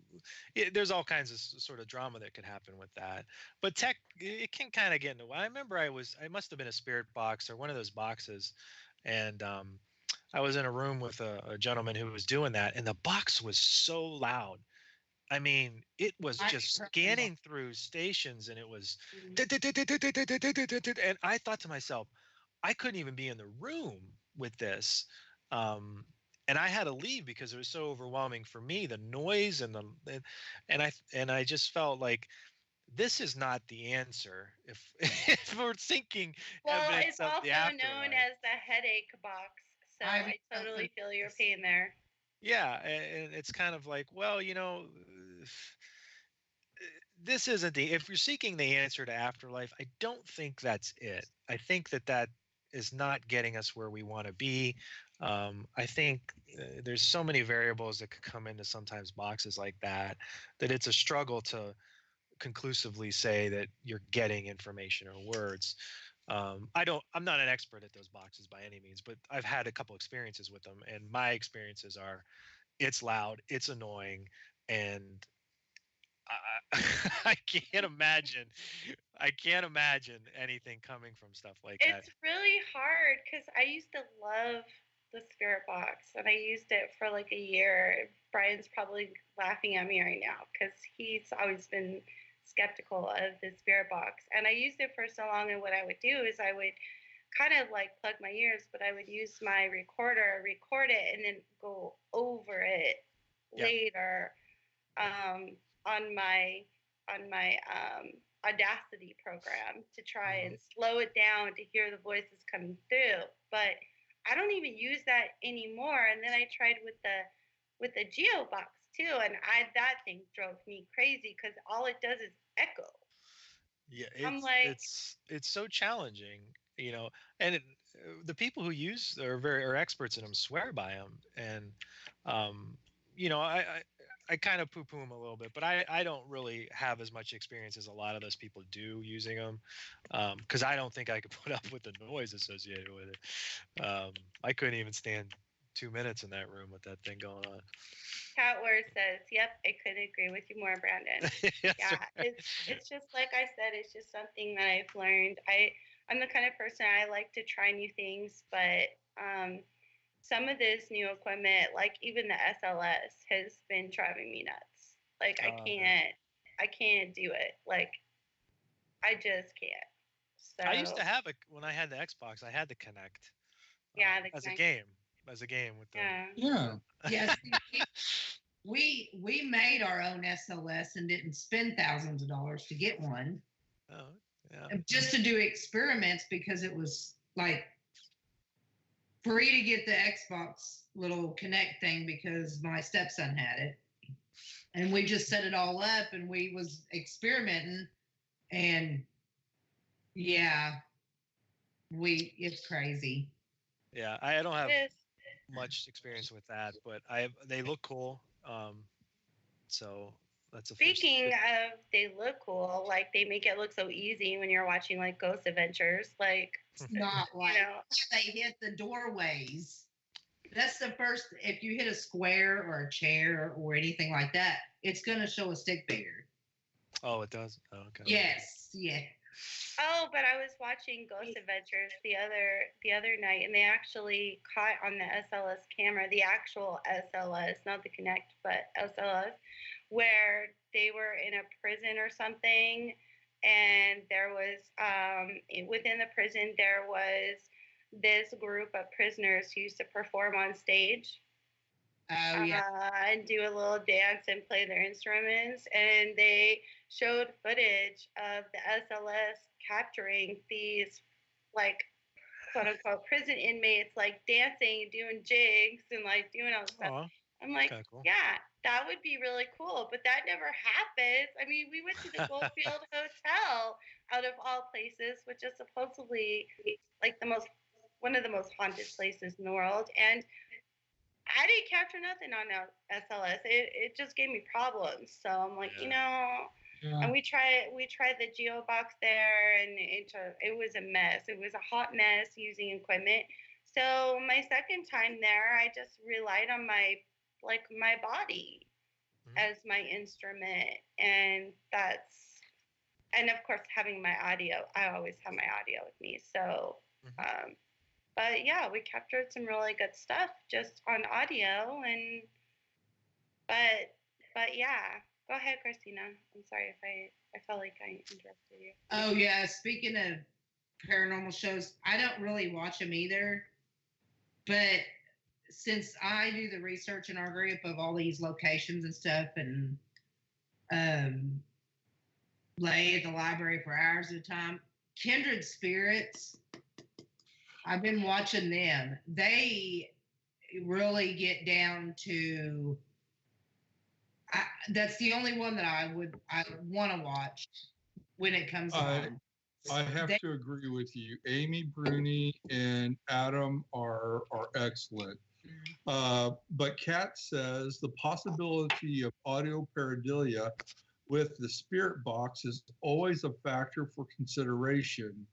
there's all kinds of sort of drama that could happen with that. But tech, it can kind of get into. I remember I must have been a spirit box or one of those boxes, and I was in a room with a gentleman who was doing that, and the box was so loud. I mean, it was just scanning through stations, and it was, and I thought to myself, I couldn't even be in the room with this. and I had to leave because it was so overwhelming for me, the noise and I just felt like this is not the answer if if we're seeking Well, evidence it's of also the known afterlife. as the headache box. So I totally feel your pain there. Yeah, and it's kind of like, well, this isn't the if you're seeking the answer to afterlife, I don't think that's it. I think that is not getting us where we want to be. I think there's so many variables that could come into sometimes boxes like that it's a struggle to conclusively say that you're getting information or words. I'm not an expert at those boxes by any means, but I've had a couple experiences with them, and my experiences are it's loud, it's annoying, and I, I can't imagine. I can't imagine anything coming from stuff like that. It's really hard because I used to love the spirit box, and I used it for like a year. Brian's probably laughing at me right now because he's always been skeptical of the spirit box, and I used it for so long. And what I would do is I would kind of like plug my ears, but I would use my recorder, record it, and then go over it later on my Audacity program to try and slow it down to hear the voices coming through. But I don't even use that anymore. And then I tried with the Geo box too, and that thing drove me crazy because all it does is echo. Yeah, it's so challenging, and the people who use are experts in them swear by them, and I kind of poo-poo them a little bit, but I don't really have as much experience as a lot of those people do using them, because I don't think I could put up with the noise associated with it. I couldn't even stand 2 minutes in that room with that thing going on. Cat Word says, "Yep, I couldn't agree with you more, Brandon." Yeah, right. It's just like I said. It's just something that I've learned. I'm the kind of person I like to try new things, but some of this new equipment, like even the SLS, has been driving me nuts. Like I can't do it. Like I just can't. So I used to have when I had the Xbox, I had the Kinect. Yeah, as a game with the Yes. We made our own SLS and didn't spend thousands of dollars to get one. Oh, yeah. Just to do experiments because it was like free to get the Xbox little Kinect thing because my stepson had it. And we just set it all up and we was experimenting, and it's crazy. Yeah, I don't have much experience with that, but they look cool. So that's Speaking of they look cool, like they make it look so easy when you're watching like Ghost Adventures. Like it's not like they hit the doorways. That's the first. If you hit a square or a chair or anything like that, it's gonna show a stick figure. Oh, it does. Oh, okay. Yes. Yeah. Oh, but I was watching Ghost Adventures the other night, and they actually caught on the SLS camera, the actual SLS, not the Kinect, but SLS, where they were in a prison or something, and there was within the prison there was this group of prisoners who used to perform on stage. Oh, yeah. And do a little dance and play their instruments, and they showed footage of the SLS capturing these like quote unquote prison inmates like dancing, doing jigs, and like doing all this stuff. I'm like, cool. Yeah, that would be really cool, but that never happens. I mean, we went to the Goldfield Hotel out of all places, which is supposedly like one of the most haunted places in the world, and I didn't capture nothing on SLS. It just gave me problems. So I'm like, and we tried the Geo box there, and it was a mess. It was a hot mess using equipment. So my second time there, I just relied on my body as my instrument, and of course having my audio. I always have my audio with me. So. But yeah, we captured some really good stuff just on audio, but yeah. Go ahead, Christina. I'm sorry if I felt like I interrupted you. Oh yeah, speaking of paranormal shows, I don't really watch them either, but since I do the research in our group of all these locations and stuff, and lay at the library for hours at a time, kindred spirits, I've been watching them. They really get down to. That's the only one that I want to watch when it comes on. I have to agree with you. Amy Bruni and Adam are excellent. But Kat says the possibility of audio pareidolia with the spirit box is always a factor for consideration,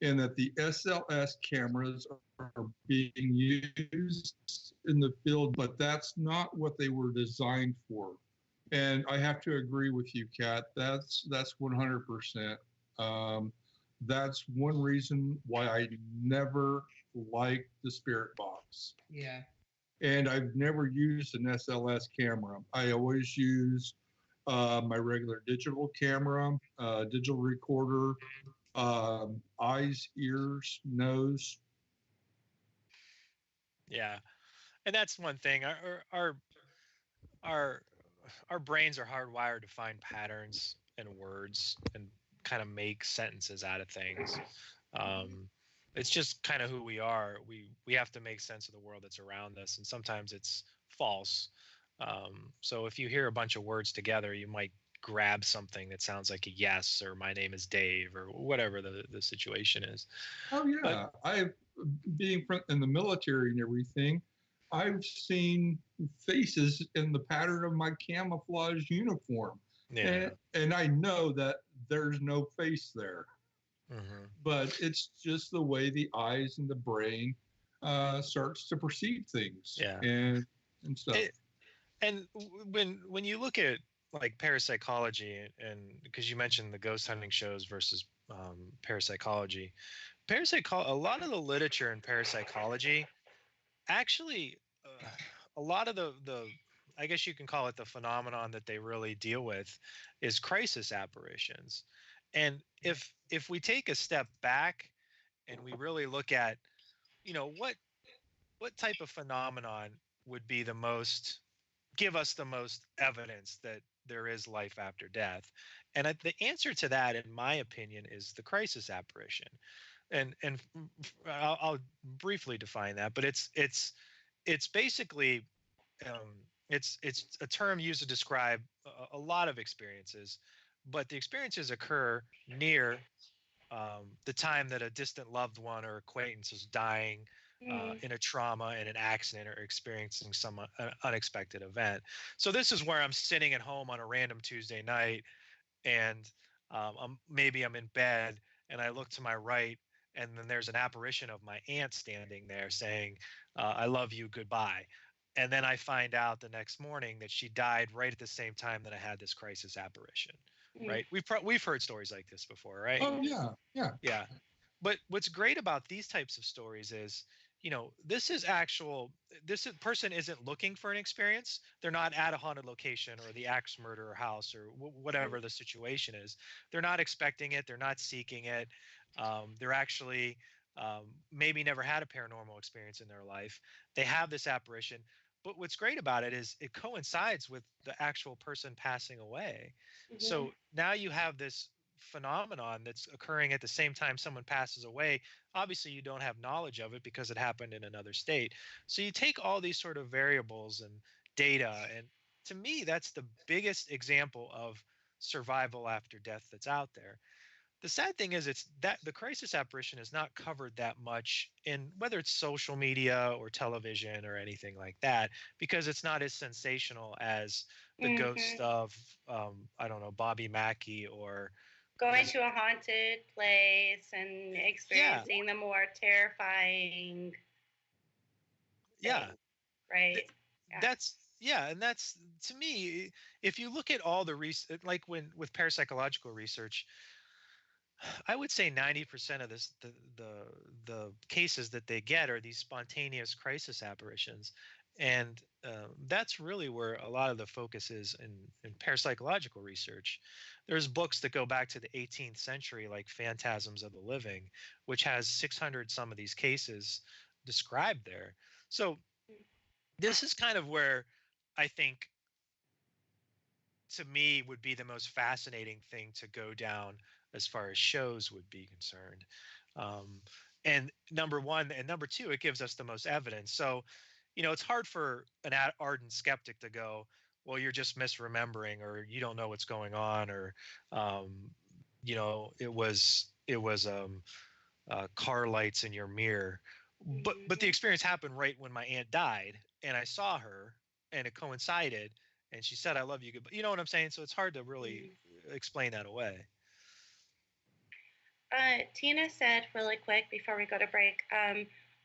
and that the SLS cameras are being used in the field, but that's not what they were designed for. And I have to agree with you, Kat. That's 100%. That's one reason why I never liked the spirit box. Yeah. And I've never used an SLS camera. I always use my regular digital camera, digital recorder, eyes, ears, nose. Yeah, and that's one thing. Our brains are hardwired to find patterns and words and kind of make sentences out of things. It's just kind of who we are. We have to make sense of the world that's around us, and sometimes it's false. So if you hear a bunch of words together, you might grab something that sounds like a yes, or my name is Dave, or whatever the situation is. Oh yeah, being in the military and everything, I've seen faces in the pattern of my camouflage uniform. Yeah. And I know that there's no face there. Mm-hmm. But it's just the way the eyes and the brain starts to perceive things. Yeah. And stuff. And when you look at like parapsychology, and because you mentioned the ghost hunting shows versus parapsychology, a lot of the literature in parapsychology actually, a lot of the I guess you can call it the phenomenon that they really deal with is crisis apparitions. And if we take a step back and we really look at, what type of phenomenon would be give us the most evidence that there is life after death, and the answer to that, in my opinion, is the crisis apparition. And I'll briefly define that, but it's basically it's a term used to describe a lot of experiences, but the experiences occur near the time that a distant loved one or acquaintance is dying in a trauma, in an accident, or experiencing some unexpected event. So this is where I'm sitting at home on a random Tuesday night, and maybe I'm in bed, and I look to my right, and then there's an apparition of my aunt standing there saying, I love you, goodbye. And then I find out the next morning that she died right at the same time that I had this crisis apparition. Right? We've heard stories like this before, right? Oh yeah. But what's great about these types of stories is, this person isn't looking for an experience. They're not at a haunted location or the axe murderer house or whatever the situation is. They're not expecting it. They're not seeking it. They're actually maybe never had a paranormal experience in their life. They have this apparition. But what's great about it is it coincides with the actual person passing away. Mm-hmm. So now you have this phenomenon that's occurring at the same time someone passes away. Obviously, you don't have knowledge of it because it happened in another state. So you take all these sort of variables and data, and to me, that's the biggest example of survival after death that's out there. The sad thing is it's that the crisis apparition is not covered that much in whether it's social media or television or anything like that, because it's not as sensational as the ghost of, I don't know, Bobby Mackey, or going to a haunted place and experiencing the more terrifying thing, right? And that's, to me, if you look at all the research, like with parapsychological research, I would say 90% of the cases that they get are these spontaneous crisis apparitions. And that's really where a lot of the focus is in parapsychological research. There's books that go back to the 18th century, like Phantasms of the Living, which has 600 some of these cases described there. So this is kind of where I think, to me, would be the most fascinating thing to go down as far as shows would be concerned. And number one, and number two, it gives us the most evidence. So, it's hard for an ardent skeptic to go, well, you're just misremembering, or you don't know what's going on, or it was car lights in your mirror. But the experience happened right when my aunt died, and I saw her, and it coincided, and she said, "I love you." Goodbye. You know what I'm saying? So it's hard to really explain that away. Tina said really quick before we go to break,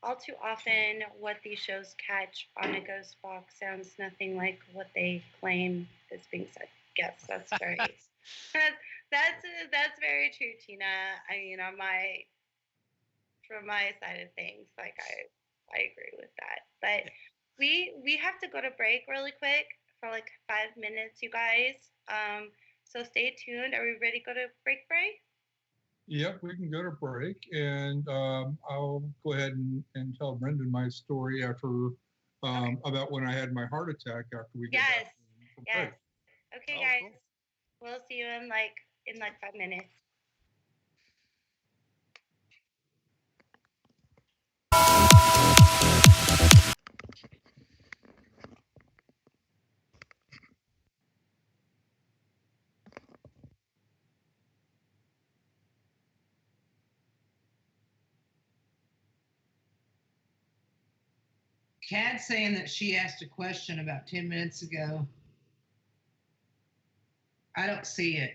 all too often what these shows catch on a ghost box sounds nothing like what they claim is being said. Yes, that's very that's very true, Tina. I mean, from my side of things, like I agree with that. But we have to go to break really quick for like 5 minutes, you guys. So stay tuned. Are we ready to go to break? Yep, we can go to break, and I'll go ahead and tell Brendan my story after about when I had my heart attack after we get back from break. Okay, guys. Cool. We'll see you in like 5 minutes. Cad's saying that she asked a question about 10 minutes ago. I don't see it.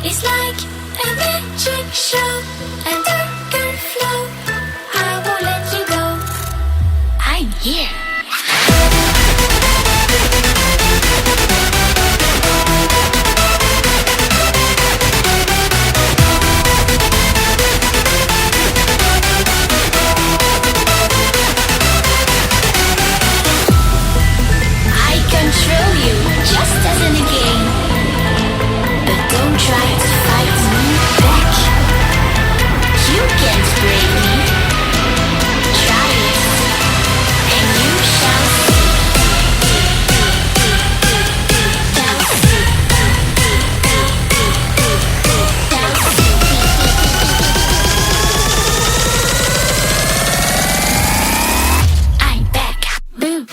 It's like a magic show, and Don't try to fight me back. You can't break me. Try it, and you shall see. I'm back. Boo.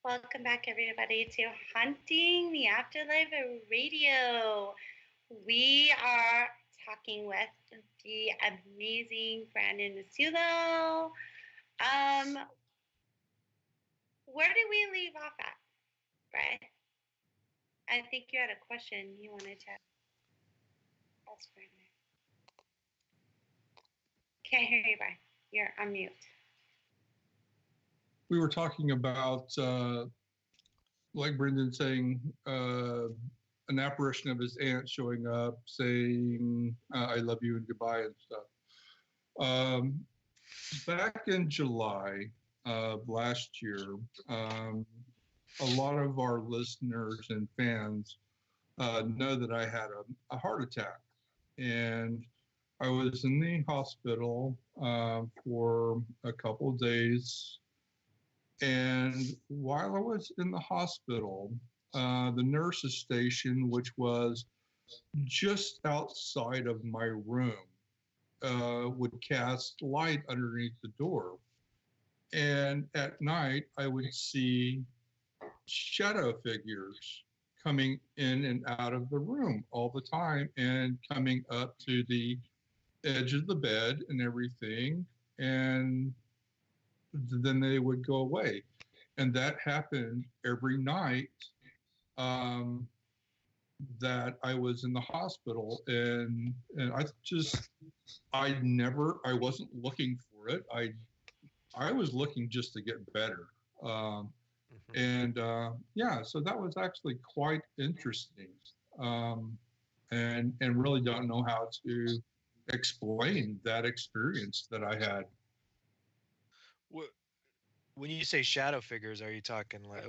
Welcome back, everybody, to Haunting the Afterlife Radio. We are talking with the amazing Brandon Massullo. Where did we leave off at, Brad? I think you had a question you wanted to ask Brandon. Can't hear you, Brad. You're on mute. We were talking about, like Brendan saying, an apparition of his aunt showing up, saying, I love you and goodbye and stuff. Back in July of last year, a lot of our listeners and fans know that I had a heart attack. And I was in the hospital for a couple of days. And while I was in the hospital, the nurse's station, which was just outside of my room, would cast light underneath the door. And at night, I would see shadow figures coming in and out of the room all the time and coming up to the edge of the bed and everything. And then they would go away. And that happened every night that I was in the hospital. And I wasn't looking for it. I was looking just to get better. And so that was actually quite interesting. And really don't know how to explain that experience that I had. When you say shadow figures, are you talking like?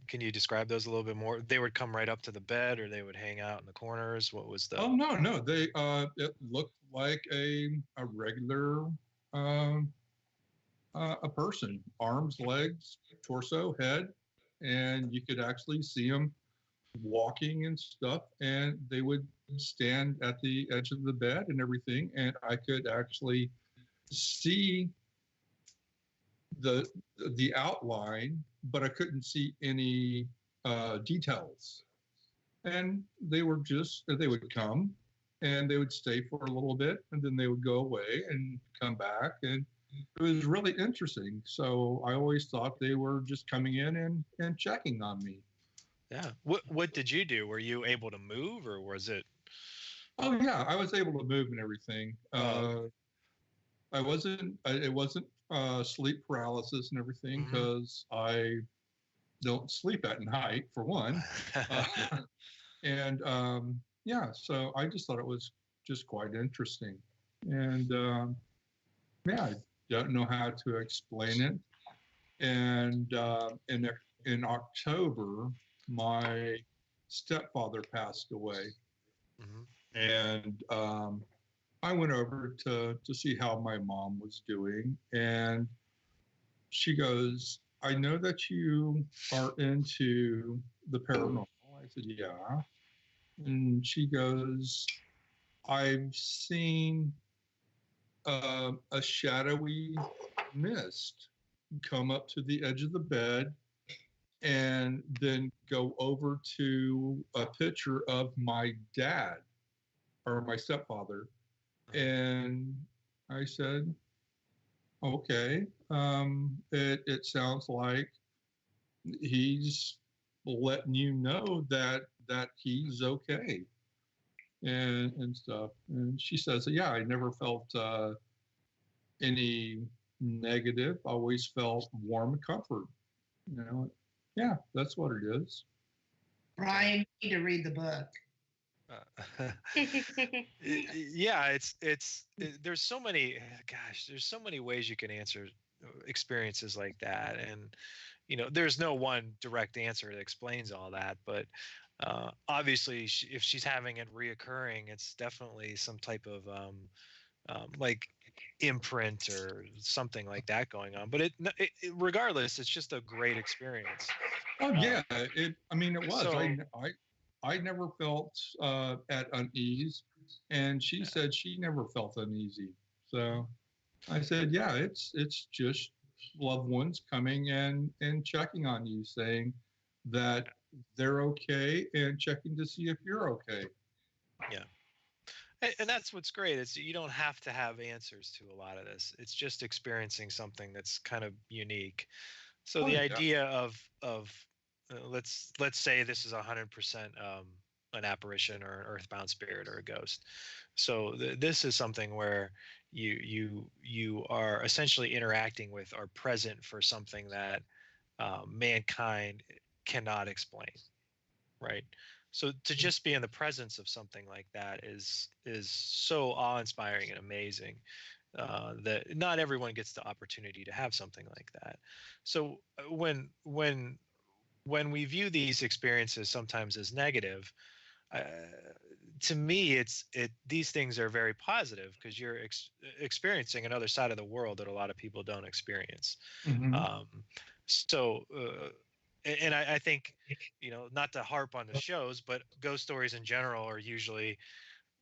Can you describe those a little bit more? They would come right up to the bed, or they would hang out in the corners. What was the? Oh no! They it looked like a regular a person, arms, legs, torso, head, and you could actually see them walking and stuff. And they would stand at the edge of the bed and everything, and I could actually see the outline, but I couldn't see any details. And they would come and they would stay for a little bit, and then they would go away and come back, and it was really interesting. So I always thought they were just coming in and checking on me. Yeah. What did you do? Were you able to move, or was it? Oh yeah, I was able to move and everything. It wasn't sleep paralysis and everything, because I don't sleep at night, for one. So I just thought it was just quite interesting. And don't know how to explain it. And in October, my stepfather passed away. Mm-hmm. And I went over to see how my mom was doing. And she goes, I know that you are into the paranormal. I said, yeah. And she goes, I've seen a shadowy mist come up to the edge of the bed and then go over to a picture of my dad or my stepfather. And I said, okay, it sounds like he's letting you know that he's okay and stuff. And she says, yeah, I never felt any negative. I always felt warm and comfort. You know, yeah, that's what it is. Brian, you need to read the book. Yeah, there's so many, gosh, there's so many ways you can answer experiences like that. And, there's no one direct answer that explains all that, but obviously if she's having it reoccurring, it's definitely some type of like imprint or something like that going on. But it regardless, it's just a great experience. Oh yeah, it was. So, I never felt at unease, and she said she never felt uneasy. So I said, yeah, it's just loved ones coming and checking on you, saying that they're okay and checking to see if you're okay. Yeah. And that's what's great. Is you don't have to have answers to a lot of this. It's just experiencing something that's kind of unique. So the idea of let's say this is 100% an apparition or an earthbound spirit or a ghost. So this is something where you are essentially interacting with or present for something that mankind cannot explain, right? So to just be in the presence of something like that is so awe-inspiring and amazing that not everyone gets the opportunity to have something like that. So when we view these experiences sometimes as negative, to me, these things are very positive because you're experiencing another side of the world that a lot of people don't experience. Mm-hmm. And I think, not to harp on the shows, but ghost stories in general are usually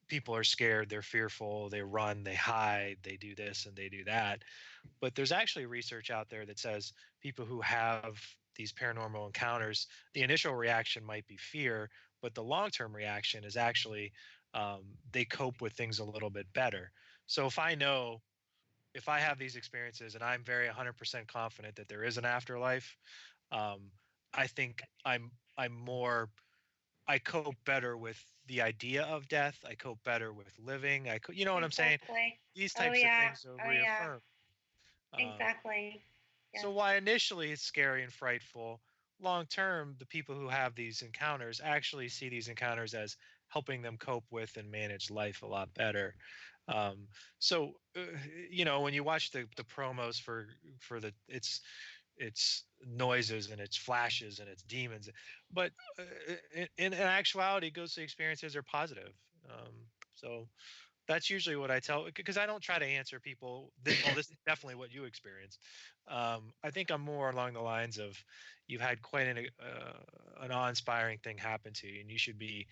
people are scared, they're fearful, they run, they hide, they do this and they do that. But there's actually research out there that says people who have these paranormal encounters, the initial reaction might be fear, but the long-term reaction is actually they cope with things a little bit better. So if I have these experiences and I'm very 100% confident that there is an afterlife, I think I cope better with the idea of death. I cope better with living. You know what I'm saying? These types of things are reaffirmed. Exactly. So while initially it's scary and frightful, long term, the people who have these encounters actually see these encounters as helping them cope with and manage life a lot better. So when you watch the promos for the it's noises and it's flashes and it's demons, but in actuality, ghost experiences are positive. So that's usually what I tell, because I don't try to answer people. This is definitely what you experienced. I think I'm more along the lines of you've had quite an awe-inspiring thing happen to you, and you should be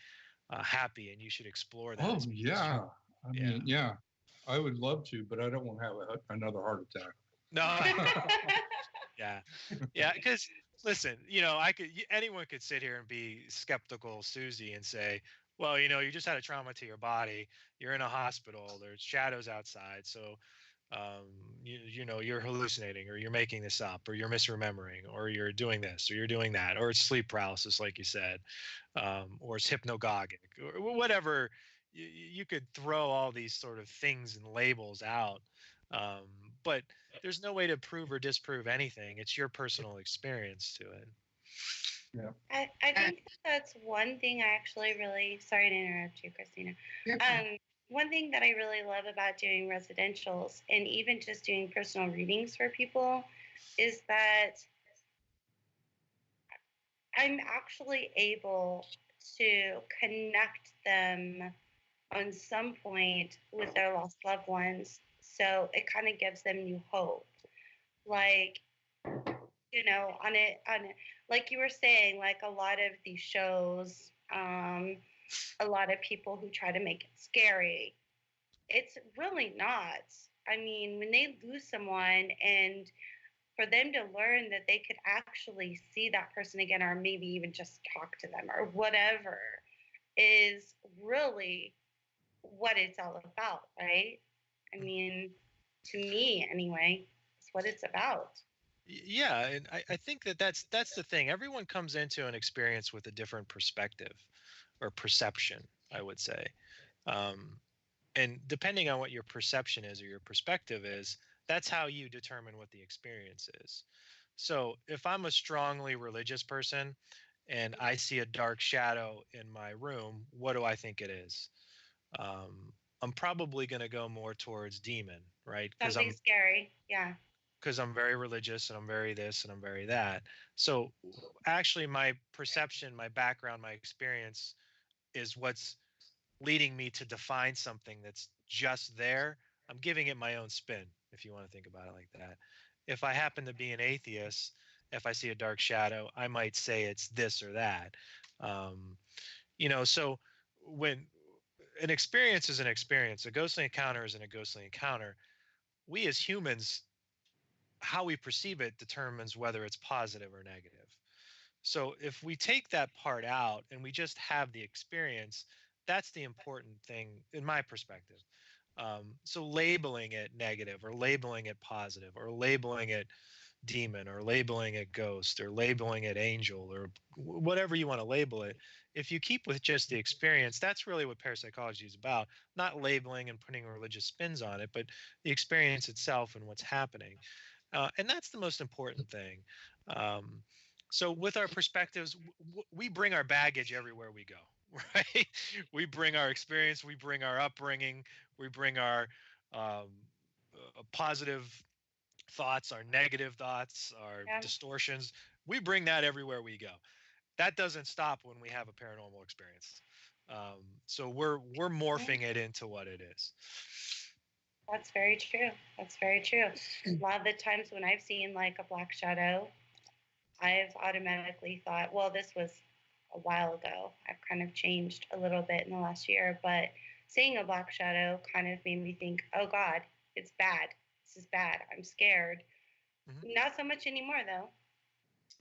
happy and you should explore that. Oh yeah, I mean, yeah, I would love to, but I don't want to have another heart attack. No. Yeah, because listen, anyone could sit here and be skeptical Susie and say, well, you just had a trauma to your body, you're in a hospital, there's shadows outside, so you're hallucinating, or you're making this up, or you're misremembering, or you're doing this, or you're doing that, or it's sleep paralysis like you said, or it's hypnagogic, or whatever. You could throw all these sort of things and labels out. But there's no way to prove or disprove anything. It's your personal experience to it. Yeah. I think that's one thing I actually really, sorry to interrupt you, Christina. one thing that I really love about doing residentials and even just doing personal readings for people is that I'm actually able to connect them on some point with their lost loved ones. So it kind of gives them new hope. Like, like you were saying, like a lot of these shows, a lot of people who try to make it scary, it's really not. I mean, when they lose someone and for them to learn that they could actually see that person again or maybe even just talk to them or whatever is really what it's all about, right? I mean, to me anyway, it's what it's about. Yeah, and I think that's the thing. Everyone comes into an experience with a different perspective or perception, I would say. And depending on what your perception is or your perspective is, that's how you determine what the experience is. So if I'm a strongly religious person and I see a dark shadow in my room, what do I think it is? I'm probably going to go more towards demon, right? Something scary, yeah. Because I'm very religious and I'm very this and I'm very that. So actually my perception, my background, my experience is what's leading me to define something that's just there. I'm giving it my own spin, if you want to think about it like that. If I happen to be an atheist, if I see a dark shadow, I might say it's this or that. So when an experience is an experience, a ghostly encounter is a ghostly encounter, we as humans, how we perceive it determines whether it's positive or negative. So if we take that part out and we just have the experience, that's the important thing in my perspective. So labeling it negative or labeling it positive or labeling it demon or labeling it ghost or labeling it angel or whatever you want to label it, if you keep with just the experience, that's really what parapsychology is about. Not labeling and putting religious spins on it, but the experience itself and what's happening. And that's the most important thing. So with our perspectives, we bring our baggage everywhere we go, right? We bring our experience, we bring our upbringing, we bring our positive thoughts, our negative thoughts, our distortions. We bring that everywhere we go. That doesn't stop when we have a paranormal experience. So we're morphing it into what it is. That's very true. That's very true. A lot of the times when I've seen like a black shadow, I've automatically thought, well, this was a while ago. I've kind of changed a little bit in the last year, but seeing a black shadow kind of made me think, oh God, it's bad. This is bad. I'm scared. Mm-hmm. Not so much anymore though.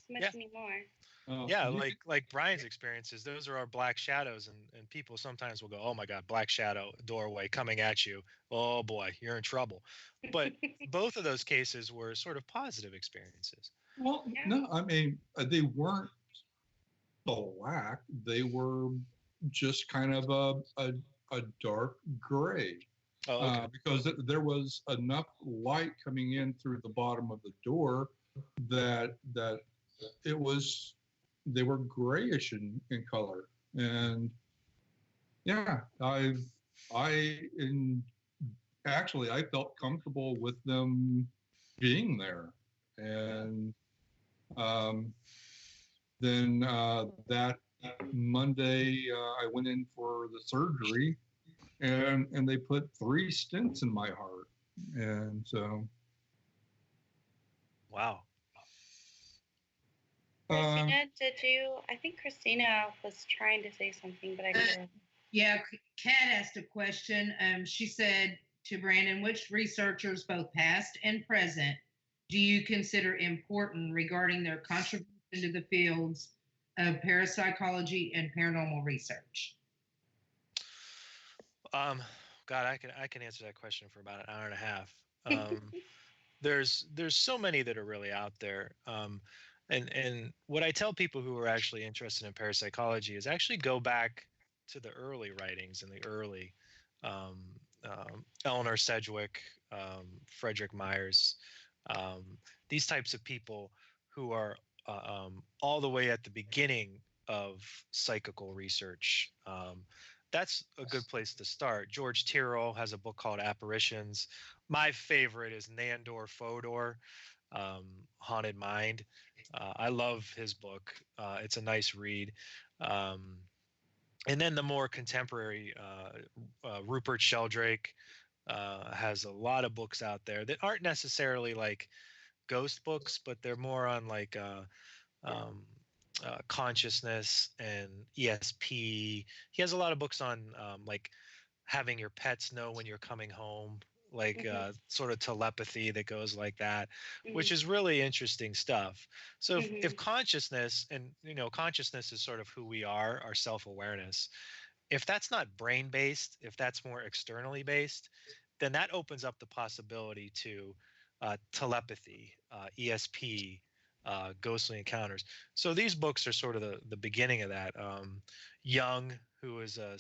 Not so much anymore. Yeah, like Brian's experiences, those are our black shadows, and people sometimes will go, oh my God, black shadow doorway coming at you. Oh boy, you're in trouble. But both of those cases were sort of positive experiences. Well, no, I mean, they weren't black. They were just kind of a dark gray. Oh, okay. Because there was enough light coming in through the bottom of the door that they were grayish in color. And yeah, I felt comfortable with them being there. And then that Monday, I went in for the surgery, and they put 3 stents in my heart, and so. Wow. Christina, I think Christina was trying to say something, but I couldn't. Yeah, Kat asked a question. She said to Brandon, which researchers, both past and present, do you consider important regarding their contribution to the fields of parapsychology and paranormal research? God, I can answer that question for about an hour and a half. There's so many that are really out there. And what I tell people who are actually interested in parapsychology is actually go back to the early writings and the early Eleanor Sedgwick, Frederick Myers, these types of people who are all the way at the beginning of psychical research. that's a good place to start. George Tyrrell has a book called Apparitions. My favorite is Nandor Fodor, Haunted Mind. I love his book. It's a nice read. And then the more contemporary, Rupert Sheldrake has a lot of books out there that aren't necessarily like ghost books, but they're more on like consciousness and ESP. He has a lot of books on like having your pets know when you're coming home, like sort of telepathy that goes like that, which is really interesting stuff. So if consciousness, and consciousness is sort of who we are, our self-awareness, if that's not brain based, if that's more externally based, then that opens up the possibility to telepathy, ESP, ghostly encounters. So these books are sort of the beginning of that. Jung, who is a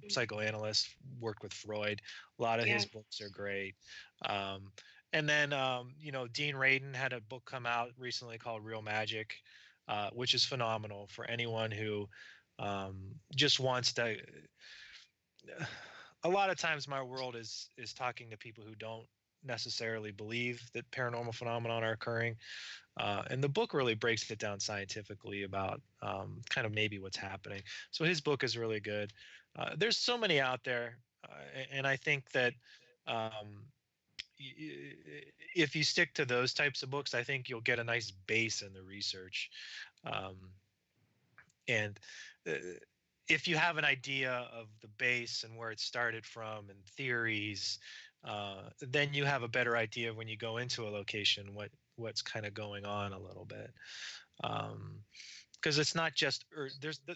psychoanalyst, worked with Freud. A lot of his books are great. And then, Dean Radin had a book come out recently called Real Magic, which is phenomenal for anyone who just wants to. A lot of times my world is talking to people who don't necessarily believe that paranormal phenomena are occurring. And the book really breaks it down scientifically about kind of maybe what's happening. So his book is really good. There's so many out there. And I think that if you stick to those types of books, I think you'll get a nice base in the research. And if you have an idea of the base and where it started from and theories, then you have a better idea when you go into a location what's kind of going on a little bit, because it's not just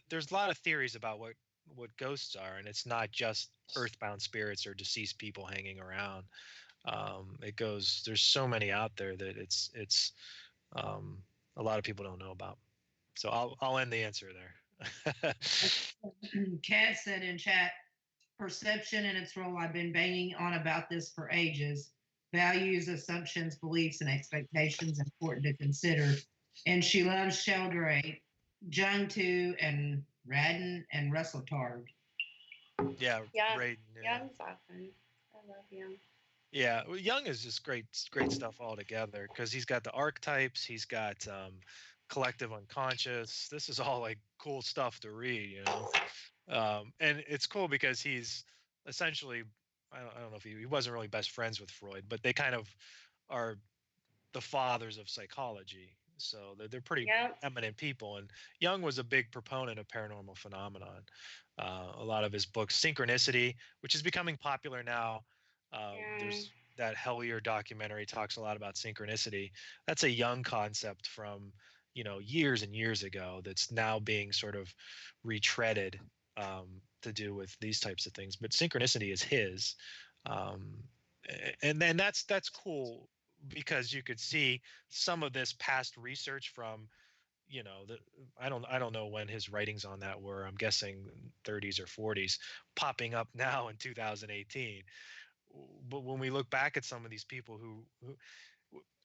there's a lot of theories about what ghosts are, and it's not just earthbound spirits or deceased people hanging around. There's so many out there that it's a lot of people don't know about. So I'll end the answer there. Kat said in chat, perception and its role. I've been banging on about this for ages. Values, assumptions, beliefs, and expectations important to consider. And she loves Sheldrake, Jung too, and Radin and Russell Targ. Yeah, Radin. Yeah. Young's awesome. I love Young. Yeah, well, Jung is just great stuff altogether, because he's got the archetypes, he's got collective unconscious. This is all like cool stuff to read, and it's cool because he's essentially, I don't know if he wasn't really best friends with Freud, but they kind of are the fathers of psychology. So they're pretty eminent people. And Jung was a big proponent of paranormal phenomenon. A lot of his books, Synchronicity, which is becoming popular now. There's that Hellier documentary talks a lot about synchronicity. That's a Jung concept from years and years ago that's now being sort of retreaded to do with these types of things. But synchronicity is his, and then that's cool, because you could see some of this past research from I don't know when his writings on that were. I'm guessing 30s or 40s, popping up now in 2018. But when we look back at some of these people who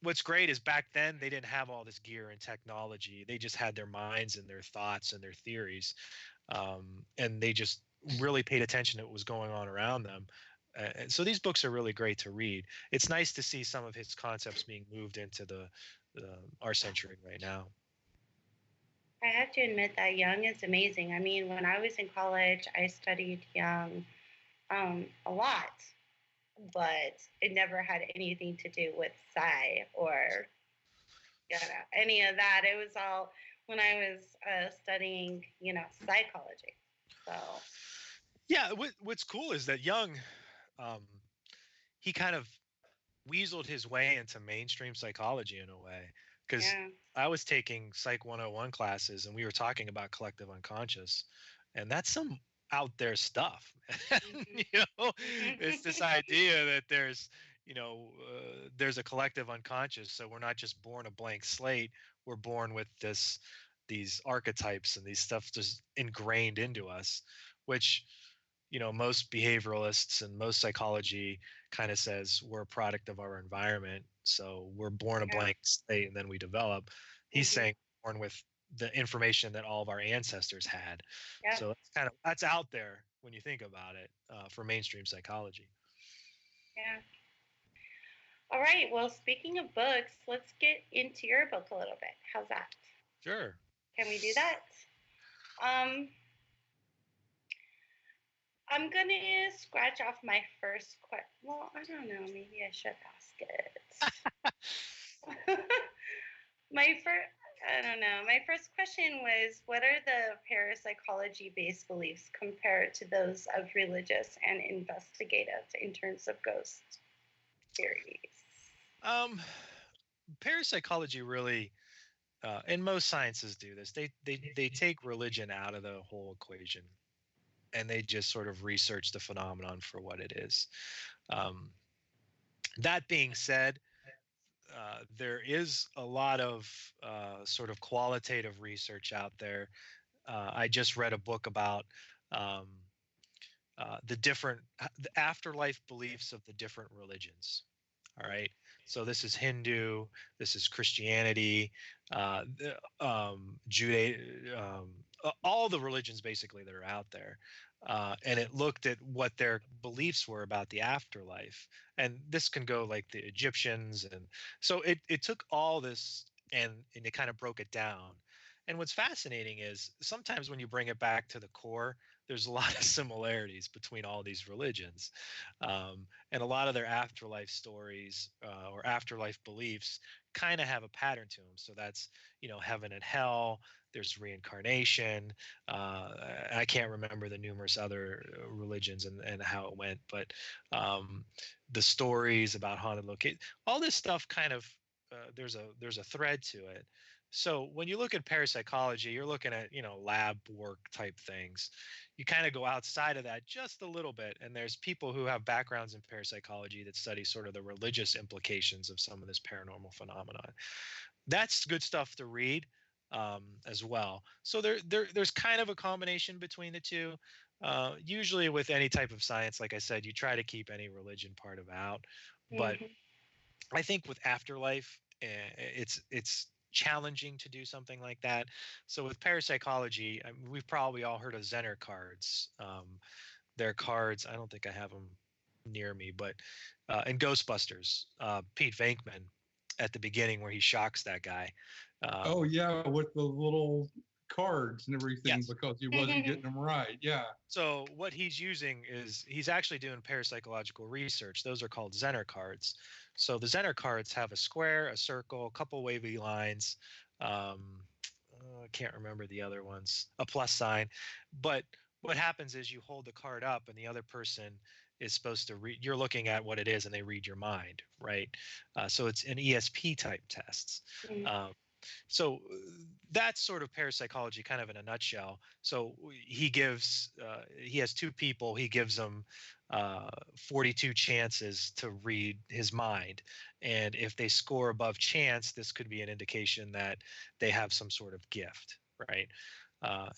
what's great is back then they didn't have all this gear and technology. They just had their minds and their thoughts and their theories, and they just really paid attention to what was going on around them. And so these books are really great to read. It's nice to see some of his concepts being moved into our century right now. I have to admit that Jung is amazing. I mean, when I was in college, I studied Jung a lot, but it never had anything to do with psi or any of that. It was all when I was studying, psychology. So yeah, what's cool is that Jung, he kind of weaseled his way into mainstream psychology in a way, because I was taking Psych 101 classes and we were talking about collective unconscious, and that's some out there stuff. It's this idea that there's a collective unconscious, so we're not just born a blank slate, we're born with these archetypes and these stuff just ingrained into us, which most behavioralists and most psychology kind of says we're a product of our environment, so we're born a blank slate and then we develop. He's saying born with the information that all of our ancestors had. Yeah. So that's out there when you think about it, for mainstream psychology. Yeah. All right. Well, speaking of books, let's get into your book a little bit. How's that? Sure. Can we do that? I'm going to scratch off my first question. Well, I don't know. Maybe I should ask it. I don't know. My first question was, what are the parapsychology-based beliefs compared to those of religious and investigative in terms of ghost theories? Parapsychology really, and most sciences do this. They take religion out of the whole equation, and they just sort of research the phenomenon for what it is. That being said, there is a lot of sort of qualitative research out there. I just read a book about the afterlife beliefs of the different religions. All right. So this is Hindu, this is Christianity, Judaism, all the religions basically that are out there. And it looked at what their beliefs were about the afterlife. And this can go like the Egyptians. And so it took all this and it kind of broke it down. And what's fascinating is sometimes when you bring it back to the core, there's a lot of similarities between all these religions. And a lot of their afterlife stories or afterlife beliefs kind of have a pattern to them. So that's, heaven and hell, there's reincarnation. I can't remember the numerous other religions and how it went, but the stories about haunted locations, all this stuff kind of, there's a thread to it. So when you look at parapsychology, you're looking at, lab work type things. You kind of go outside of that just a little bit. And there's people who have backgrounds in parapsychology that study sort of the religious implications of some of this paranormal phenomenon. That's good stuff to read as well. So there's kind of a combination between the two. Usually with any type of science, like I said, you try to keep any religion part of out. But I think with afterlife, it's challenging to do something like that. So with parapsychology, we've probably all heard of Zener cards. They're cards. I don't think I have them near me, but in Ghostbusters, Pete Venkman at the beginning where he shocks that guy. Oh yeah, with the little cards and everything, Yes. because he wasn't getting them right. Yeah. So what he's using is he's actually doing parapsychological research. Those are called Zener cards. So the Zener cards have a square, a circle, a couple wavy lines. I can't remember the other ones, a plus sign. But what happens is you hold the card up and the other person is supposed to read, you're looking at what it is and they read your mind, right? So it's an ESP type tests. So that's sort of parapsychology kind of in a nutshell. So he has two people, he gives them 42 chances to read his mind. And if they score above chance, this could be an indication that they have some sort of gift, right?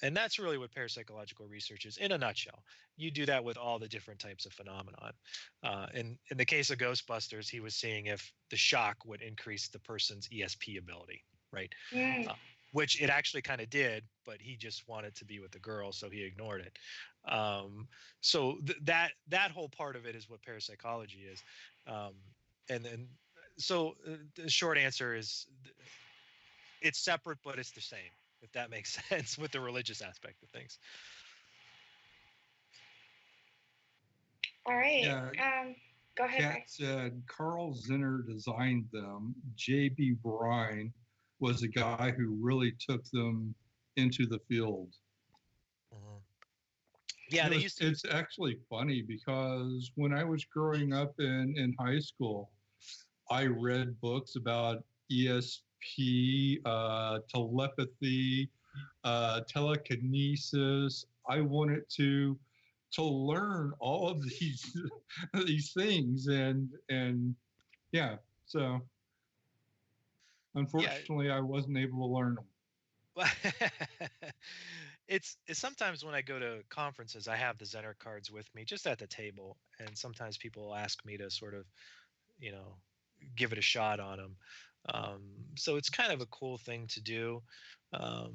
And that's really what parapsychological research is in a nutshell. You do that with all the different types of phenomenon. In the case of Ghostbusters, he was seeing if the shock would increase the person's ESP ability, right? Which it actually kind of did, but he just wanted to be with the girl, so he ignored it. So that whole part of it is what parapsychology is. And then, so the short answer is it's separate, but it's the same, if that makes sense, with the religious aspect of things. All right. Yeah. Go ahead. Kat said Carl Zinner designed them. J.B. Brine was a guy who really took them into the field. Yeah, it's actually funny because when I was growing up in high school, I read books about ESP, telepathy, telekinesis. I wanted to learn all of these things, and yeah, so unfortunately, I wasn't able to learn them. It's sometimes when I go to conferences, I have the Zener cards with me just at the table, and sometimes people ask me to sort of, give it a shot on them. So it's kind of a cool thing to do. to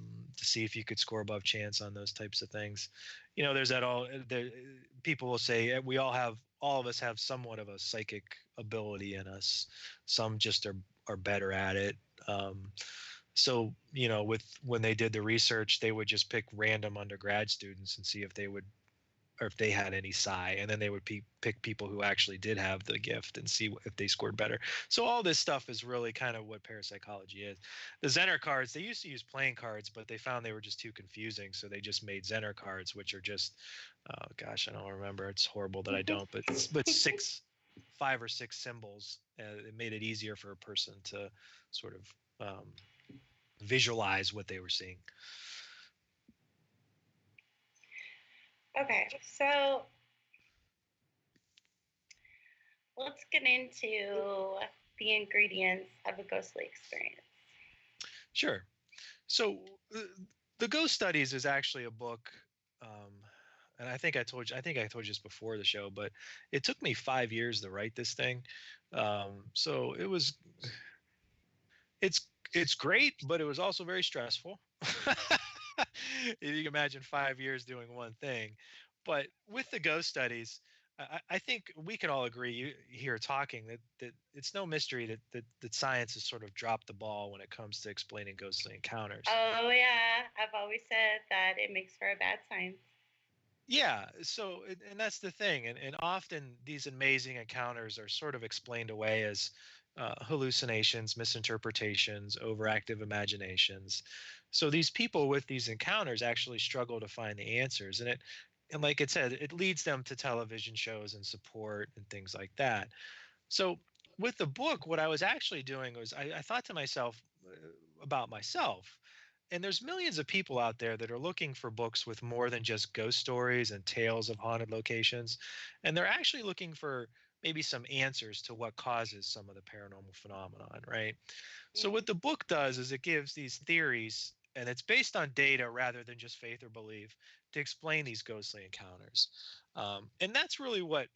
see if you could score above chance on those types of things. You know, there's that all there, people will say all of us have somewhat of a psychic ability in us. Some just are better at it. So, you know, when they did the research, they would just pick random undergrad students and see if they would, or if they had any psi, and then they would pick people who actually did have the gift and see if they scored better. So all this stuff is really kind of what parapsychology is. The Zener cards, they used to use playing cards, but they found they were just too confusing, so they just made Zener cards, which are just, oh gosh, I don't remember. It's horrible that I don't, but 5 or 6 symbols. It made it easier for a person to sort of visualize what they were seeing. Okay, so let's get into the ingredients of a ghostly experience. Sure. So the Ghost Studies is actually a book, and I think I told you this before the show, but it took me 5 years to write this thing. So it's great, but it was also very stressful. If you can imagine 5 years doing one thing. But with the Ghost Studies, I think we can all agree here talking that it's no mystery that science has sort of dropped the ball when it comes to explaining ghostly encounters. Oh yeah, I've always said that it makes for a bad science. Yeah, so and that's the thing, and often these amazing encounters are sort of explained away as hallucinations, misinterpretations, overactive imaginations. So these people with these encounters actually struggle to find the answers, and like it said, it leads them to television shows and support and things like that. So with the book, what I was actually doing was I thought to myself about myself. And there's millions of people out there that are looking for books with more than just ghost stories and tales of haunted locations. And they're actually looking for maybe some answers to what causes some of the paranormal phenomenon, right? So what the book does is it gives these theories, and it's based on data rather than just faith or belief, to explain these ghostly encounters. And that's really what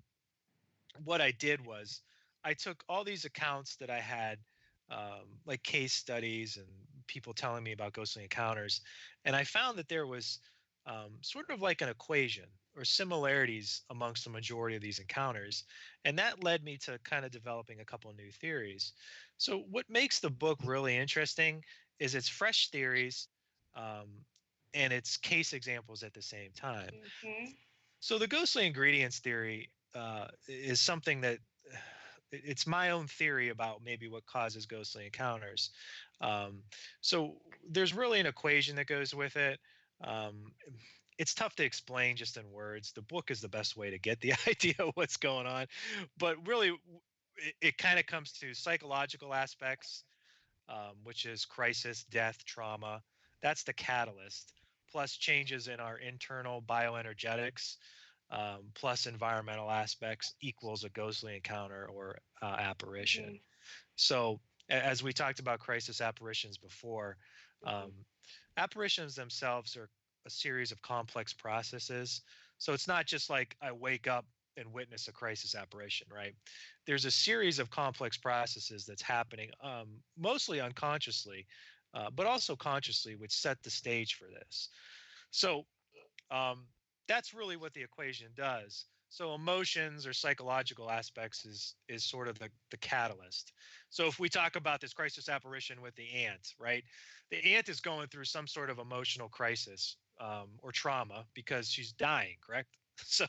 I did was I took all these accounts that I had, like case studies and people telling me about ghostly encounters, and I found that there was sort of like an equation or similarities amongst the majority of these encounters, and that led me to kind of developing a couple of new theories. So what makes the book really interesting is it's fresh theories, and it's case examples at the same time. Mm-hmm. So the ghostly ingredients theory is something that it's my own theory about maybe what causes ghostly encounters. So there's really an equation that goes with it. It's tough to explain just in words. The book is the best way to get the idea of what's going on, but really it kind of comes to psychological aspects, which is crisis, death, trauma. That's the catalyst, plus changes in our internal bioenergetics, plus environmental aspects equals a ghostly encounter or apparition. Mm-hmm. So as we talked about crisis apparitions before, apparitions themselves are a series of complex processes. So it's not just like I wake up and witness a crisis apparition, right? There's a series of complex processes that's happening, mostly unconsciously, but also consciously, which set the stage for this. So that's really what the equation does. So emotions or psychological aspects is sort of the catalyst. So if we talk about this crisis apparition with the ant, right? The ant is going through some sort of emotional crisis or trauma because she's dying, correct? So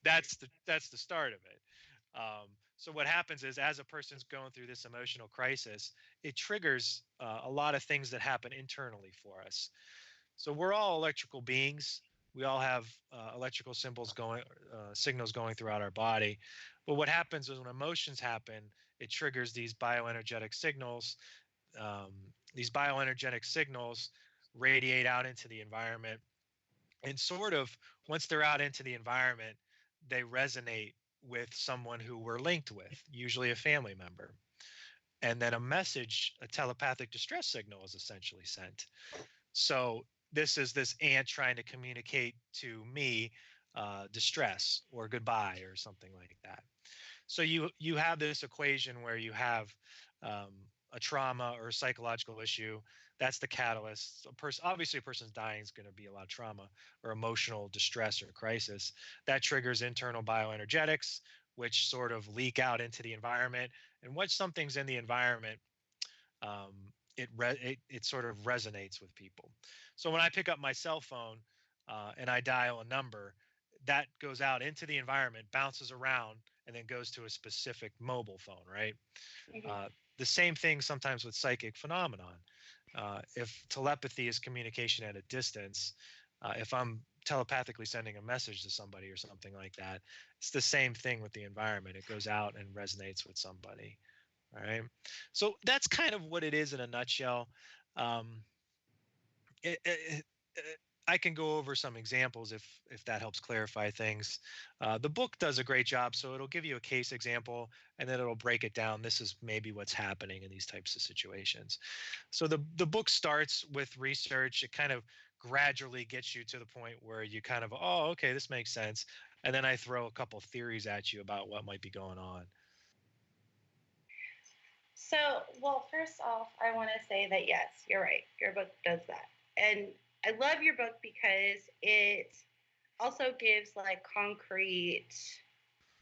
that's the start of it. So what happens is, as a person's going through this emotional crisis, it triggers a lot of things that happen internally for us. So we're all electrical beings. We all have electrical signals going throughout our body. But what happens is when emotions happen, it triggers these bioenergetic signals. These bioenergetic signals radiate out into the environment. And sort of once they're out into the environment, they resonate with someone who we're linked with, usually a family member. And then a telepathic distress signal is essentially sent. So this is this ant trying to communicate to me distress or goodbye or something like that. So you have this equation where you have a trauma or a psychological issue. That's the catalyst. Obviously, a person's dying is going to be a lot of trauma or emotional distress or crisis. That triggers internal bioenergetics, which sort of leak out into the environment. And once something's in the environment, it sort of resonates with people. So when I pick up my cell phone and I dial a number, that goes out into the environment, bounces around, and then goes to a specific mobile phone, right? Mhm. The same thing sometimes with psychic phenomenon. If telepathy is communication at a distance, if I'm telepathically sending a message to somebody or something like that, it's the same thing with the environment. It goes out and resonates with somebody. All right. So that's kind of what it is in a nutshell. Um, I can go over some examples if that helps clarify things. The book does a great job, so it'll give you a case example and then it'll break it down. This is maybe what's happening in these types of situations. So the book starts with research. It kind of gradually gets you to the point where you kind of, oh, okay, this makes sense. And then I throw a couple theories at you about what might be going on. So, well, first off, I want to say that yes, you're right. Your book does that. And I love your book because it also gives like concrete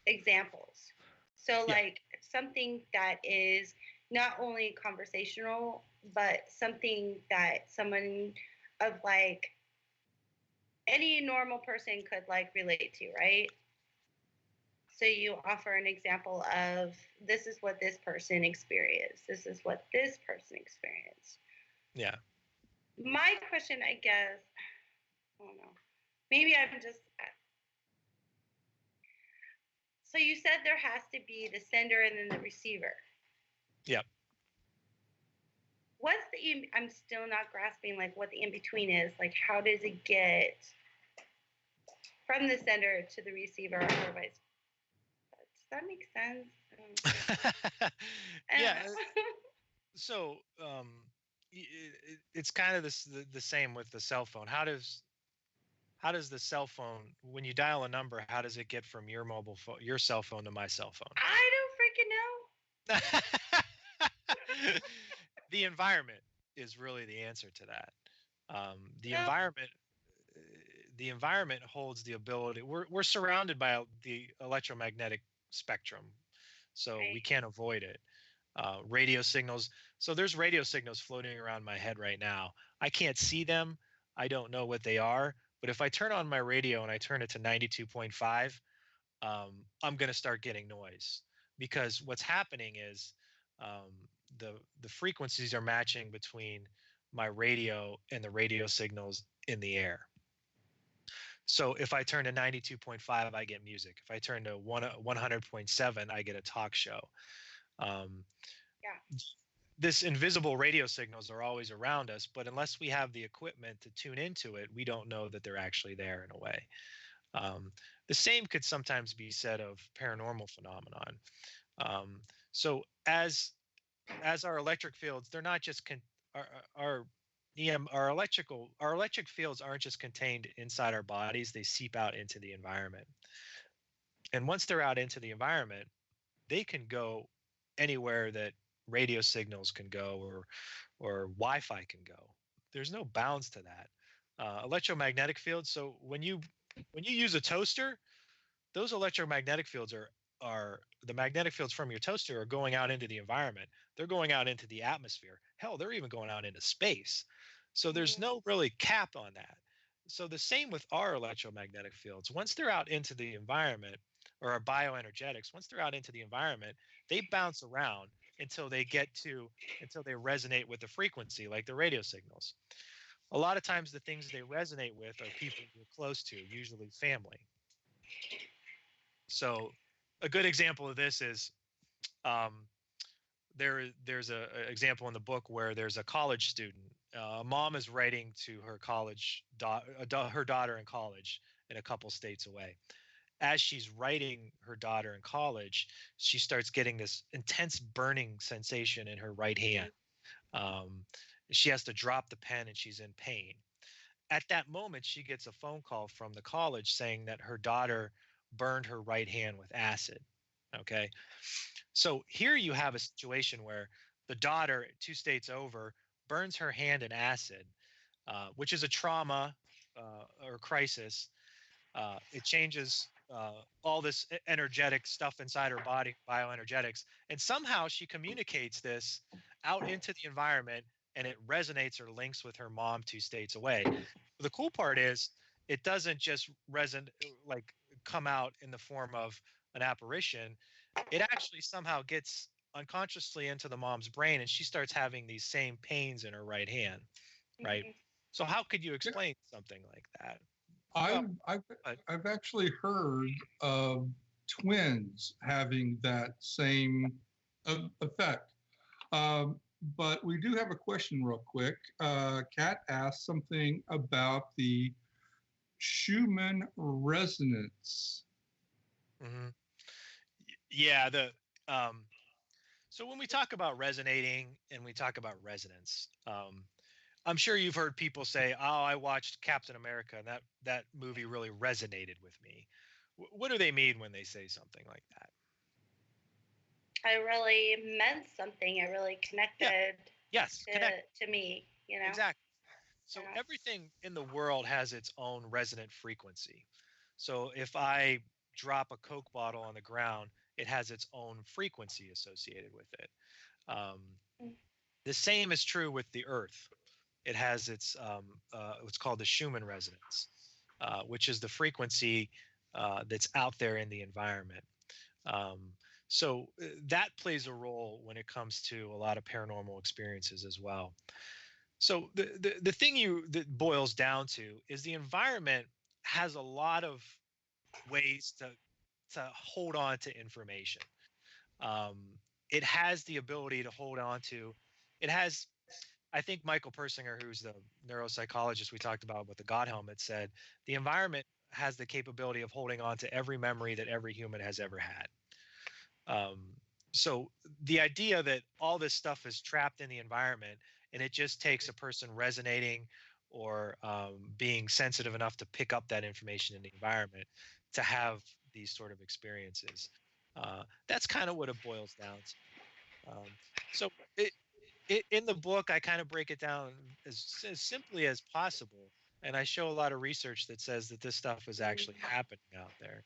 examples. So, Yeah. like something that is not only conversational, but something that someone of like any normal person could like relate to, right? So you offer an example of this is what this person experienced. This is what this person experienced. Yeah. My question, I guess, I don't know. Maybe I'm just. So you said there has to be the sender and then the receiver. Yep. What's the? I'm still not grasping like what the in between is. Like, how does it get from the sender to the receiver or vice? Does that make sense? Yeah. So it's kind of the same with the cell phone. How does the cell phone, when you dial a number, how does it get from your mobile phone, your cell phone, to my cell phone? I don't freaking know. The environment is really the answer to that. The No. environment holds the ability. We're surrounded by the electromagnetic spectrum, so we Right. can't avoid it. Radio signals. So there's radio signals floating around my head right now. I can't see them. I don't know what they are. But if I turn on my radio and I turn it to 92.5, I'm going to start getting noise, because what's happening is the frequencies are matching between my radio and the radio signals in the air. So if I turn to 92.5, I get music. If I turn to 100.7, I get a talk show. This invisible radio signals are always around us, but unless we have the equipment to tune into it, we don't know that they're actually there in a way. The same could sometimes be said of paranormal phenomenon. So as our electric fields, they're not just our electric fields aren't just contained inside our bodies, they seep out into the environment. And once they're out into the environment, they can go anywhere that radio signals can go or Wi-Fi can go. There's no bounds to that. Electromagnetic fields. So when you use a toaster, those electromagnetic fields are the magnetic fields from your toaster are going out into the environment. They're going out into the atmosphere. Hell, they're even going out into space. So there's no really cap on that. So the same with our electromagnetic fields. Once they're out into the environment, or our bioenergetics, once they're out into the environment, they bounce around until they resonate with the frequency, like the radio signals. A lot of times the things they resonate with are people you're close to, usually family. So a good example of this is there's an example in the book where there's a college student. A mom is writing to her her daughter in college in a couple states away. As she's writing her daughter in college, she starts getting this intense burning sensation in her right hand. She has to drop the pen and she's in pain. At that moment, she gets a phone call from the college saying that her daughter burned her right hand with acid. Okay. So here you have a situation where the daughter 2 states over burns her hand in acid, which is a trauma or crisis. It changes all this energetic stuff inside her body, bioenergetics, and somehow she communicates this out into the environment, and it resonates or links with her mom 2 states away. The cool part is it doesn't just like come out in the form of an apparition. It actually somehow gets unconsciously into the mom's brain, and she starts having these same pains in her right hand, right? So how could you explain something like that? I've actually heard of twins having that same effect. But we do have a question real quick. Kat asked something about the Schumann resonance. Mm-hmm. Yeah. So when we talk about resonating and we talk about resonance, I'm sure you've heard people say, "Oh, I watched Captain America, and that movie really resonated with me." What do they mean when they say something like that? I really meant something. It really connected. Yes, to me. You know. Exactly. So everything in the world has its own resonant frequency. So if I drop a Coke bottle on the ground, it has its own frequency associated with it. The same is true with the Earth. It has its what's called the Schumann resonance, which is the frequency that's out there in the environment. So that plays a role when it comes to a lot of paranormal experiences as well. So the thing that boils down to is the environment has a lot of ways to hold on to information. It has the ability to hold on to. It has. I think Michael Persinger, who's the neuropsychologist we talked about with the God helmet, said the environment has the capability of holding on to every memory that every human has ever had. So the idea that all this stuff is trapped in the environment and it just takes a person resonating or being sensitive enough to pick up that information in the environment to have these sort of experiences. That's kind of what it boils down to. So in the book, I kind of break it down as simply as possible. And I show a lot of research that says that this stuff is actually happening out there.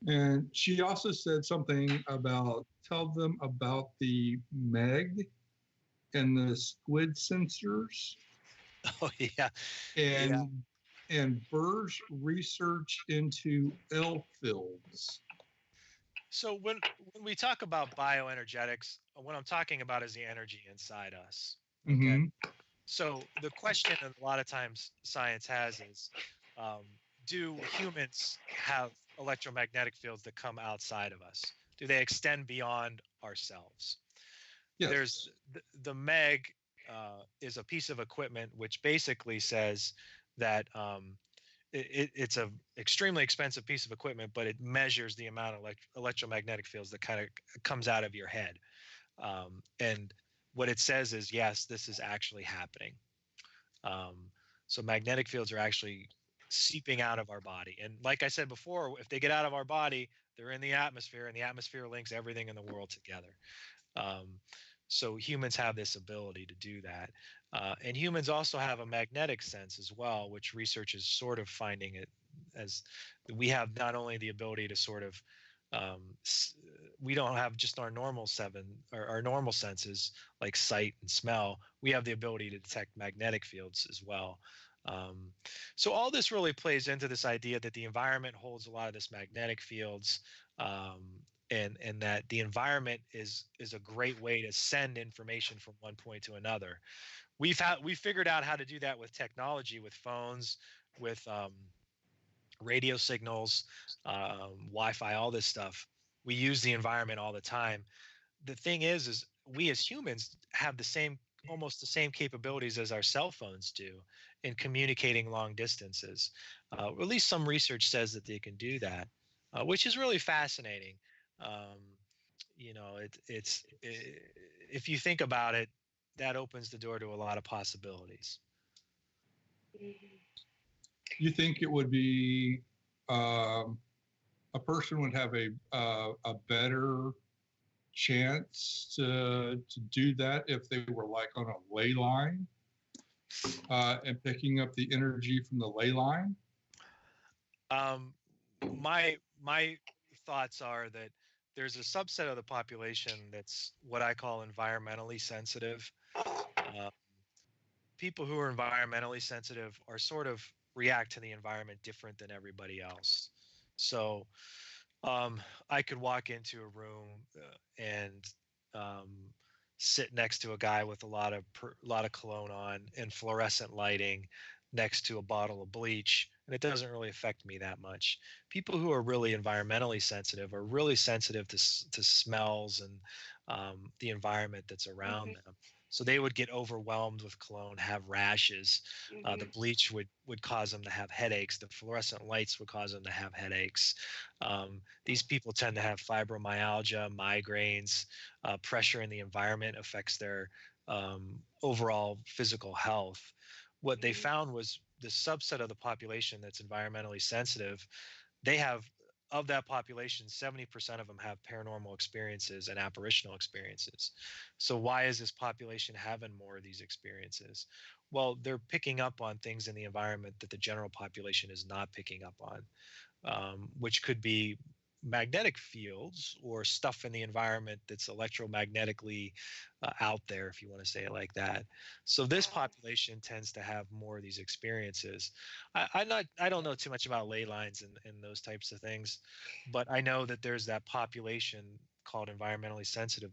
And she also said something about, tell them about the Meg and the squid sensors. Oh, yeah. And Burr's research into ill fields. So when we talk about bioenergetics, what I'm talking about is the energy inside us. Okay? Mm-hmm. So the question that a lot of times science has is, do humans have electromagnetic fields that come outside of us? Do they extend beyond ourselves? Yes. There's the MEG is a piece of equipment which basically says that it's a extremely expensive piece of equipment, but it measures the amount of electromagnetic fields that kind of comes out of your head. And what it says is, yes, this is actually happening. So magnetic fields are actually seeping out of our body. And like I said before, if they get out of our body, they're in the atmosphere, and the atmosphere links everything in the world together. So humans have this ability to do that. And humans also have a magnetic sense as well, which research is sort of finding it as we have not only the ability to sort of, we don't have just our normal normal senses like sight and smell. We have the ability to detect magnetic fields as well. So all this really plays into this idea that the environment holds a lot of this magnetic fields, and that the environment is a great way to send information from one point to another. We figured out how to do that with technology, with phones, with radio signals, Wi-Fi, all this stuff. We use the environment all the time. The thing is we as humans have almost the same capabilities as our cell phones do in communicating long distances. At least some research says that they can do that, which is really fascinating. It's if you think about it, that opens the door to a lot of possibilities. You think it would be a person would have a better chance to do that if they were like on a ley line and picking up the energy from the ley line? My thoughts are that there's a subset of the population that's what I call environmentally sensitive. People who are environmentally sensitive are sort of react to the environment different than everybody else. So I could walk into a room and sit next to a guy with a lot of cologne on and fluorescent lighting next to a bottle of bleach, and it doesn't really affect me that much. People who are really environmentally sensitive are really sensitive to smells and the environment that's around them. So they would get overwhelmed with cologne, have rashes. The bleach would cause them to have headaches. The fluorescent lights would cause them to have headaches. These people tend to have fibromyalgia, migraines. Pressure in the environment affects their overall physical health. What they found was the subset of the population that's environmentally sensitive, they have, of that population, 70% of them have paranormal experiences and apparitional experiences. So why is this population having more of these experiences? Well, they're picking up on things in the environment that the general population is not picking up on, which could be magnetic fields or stuff in the environment that's electromagnetically out there, if you want to say it like that. So this population tends to have more of these experiences. I don't know too much about ley lines and those types of things, but I know that there's that population called environmentally sensitive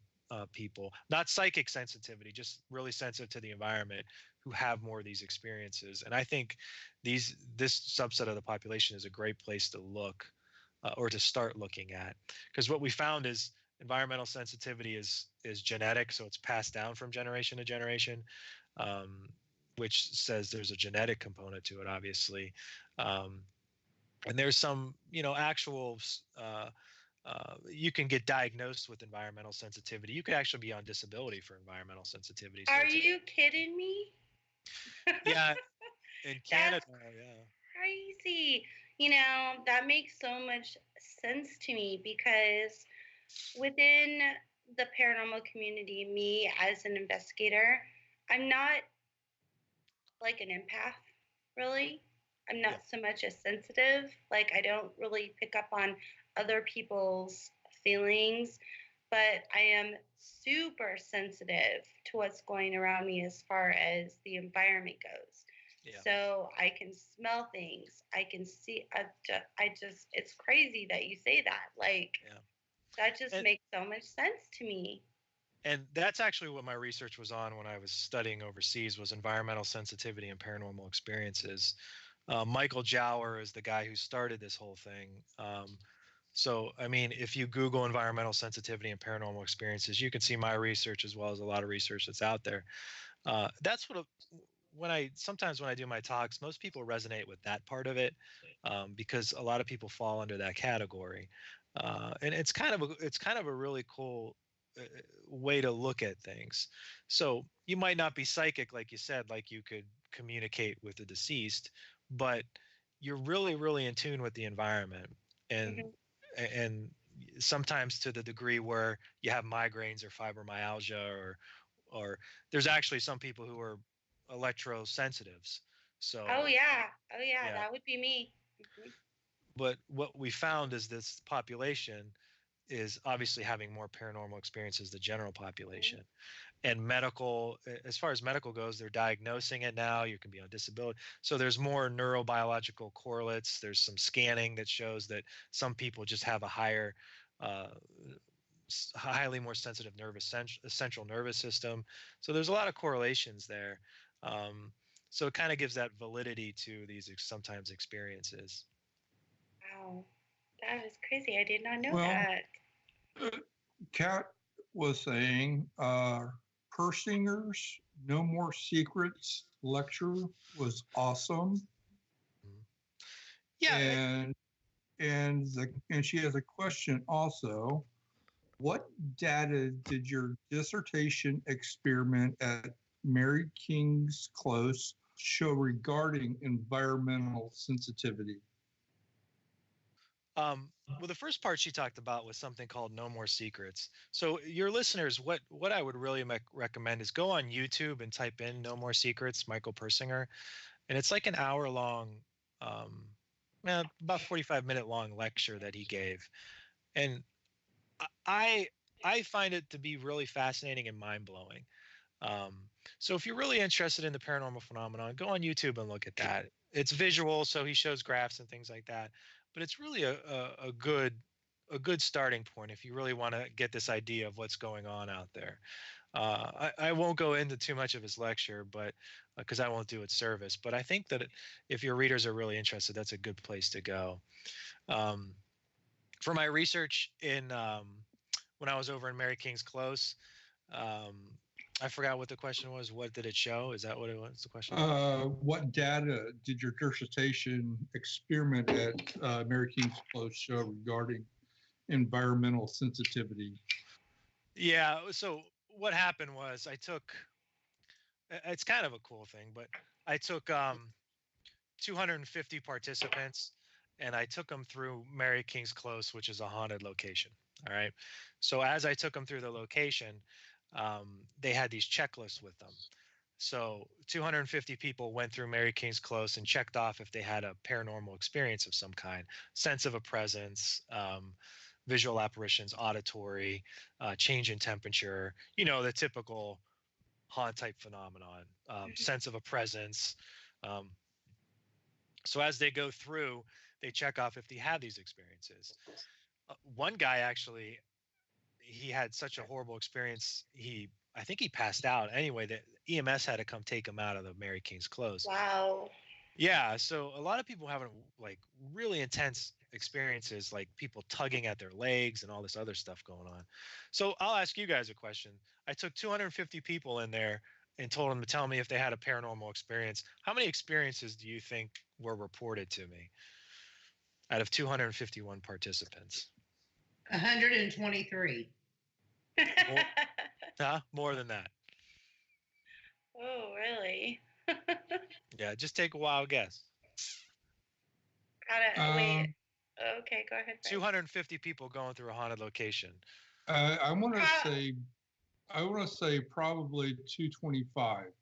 people, not psychic sensitivity, just really sensitive to the environment, who have more of these experiences. And I think this subset of the population is a great place to look. Or to start looking at, because what we found is environmental sensitivity is genetic, so it's passed down from generation to generation, which says there's a genetic component to it, obviously, and there's some, actual. You can get diagnosed with environmental sensitivity. You could actually be on disability for environmental sensitivity. So Are you kidding me? Yeah, in Canada, yeah. Crazy. That makes so much sense to me, because within the paranormal community, me as an investigator, I'm not like an empath, really. I'm not so much as sensitive. Like, I don't really pick up on other people's feelings, but I am super sensitive to what's going around me as far as the environment goes. Yeah. So I can smell things. I can see. It's crazy that you say that. Like, that just makes so much sense to me. And that's actually what my research was on when I was studying overseas, was environmental sensitivity and paranormal experiences. Michael Jower is the guy who started this whole thing. So, I mean, if you Google environmental sensitivity and paranormal experiences, you can see my research as well as a lot of research that's out there. That's what sometimes when I do my talks, most people resonate with that part of it, because a lot of people fall under that category, and it's kind of a really cool way to look at things. So you might not be psychic, like you said, like you could communicate with the deceased, but you're really, really in tune with the environment, and sometimes to the degree where you have migraines or fibromyalgia, or there's actually some people who are electrosensitives. So oh yeah, that would be me. But what we found is this population is obviously having more paranormal experiences than the general population. And medical, as far as medical goes, they're diagnosing it now. You can be on disability. So there's more neurobiological correlates. There's some scanning that shows that some people just have a higher highly more sensitive central nervous system. So there's a lot of correlations there. So it kind of gives that validity to these sometimes experiences. Wow, that is crazy. I did not know that. Kat was saying Persinger's No More Secrets lecture was awesome. Yeah. And she has a question also. What data did your dissertation experiment at Mary King's Close show regarding environmental sensitivity? Well, the first part she talked about was something called No More Secrets. So your listeners, what I would really recommend is go on YouTube and type in No More Secrets, Michael Persinger, and it's like an hour long, about 45-minute long lecture that he gave, and I find it to be really fascinating and mind blowing. So if you're really interested in the paranormal phenomenon, go on YouTube and look at that. It's visual, so he shows graphs and things like that. But it's really a good starting point if you really want to get this idea of what's going on out there. I won't go into too much of his lecture, but because I won't do it service. But I think that if your readers are really interested, that's a good place to go. For my research when I was over in Mary King's Close, I forgot what the question was. What did it show? Is that what it was? The question? What data did your dissertation experiment at Mary King's Close show regarding environmental sensitivity? Yeah. So what happened was it's kind of a cool thing, but I took 250 participants and I took them through Mary King's Close, which is a haunted location. All right. So as I took them through the location, they had these checklists with them. So 250 people went through Mary King's Close and checked off if they had a paranormal experience of some kind, sense of a presence, visual apparitions, auditory, change in temperature, the typical haunt type phenomenon, sense of a presence. So as they go through, they check off if they had these experiences. One guy actually, he had such a horrible experience. I think he passed out. Anyway, the EMS had to come take him out of the Mary King's Close. Wow. Yeah. So a lot of people having like really intense experiences, like people tugging at their legs and all this other stuff going on. So I'll ask you guys a question. I took 250 people in there and told them to tell me if they had a paranormal experience. How many experiences do you think were reported to me out of 251 participants? 123. More than that. Oh, really? Yeah, just take a wild guess. Wait. Okay, go ahead. 250 people going through a haunted location. I want to say probably 225.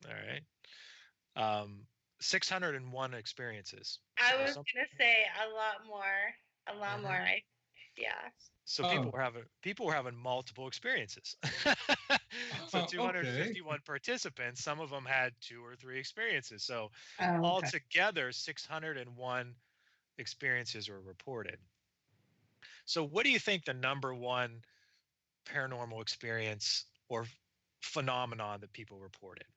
All right. 601 experiences. I was gonna say a lot more. A lot more. Yeah. So people were having multiple experiences. So 251 participants, some of them had 2 or 3 experiences. So altogether 601 experiences were reported. So what do you think the number one paranormal experience or phenomenon that people reported?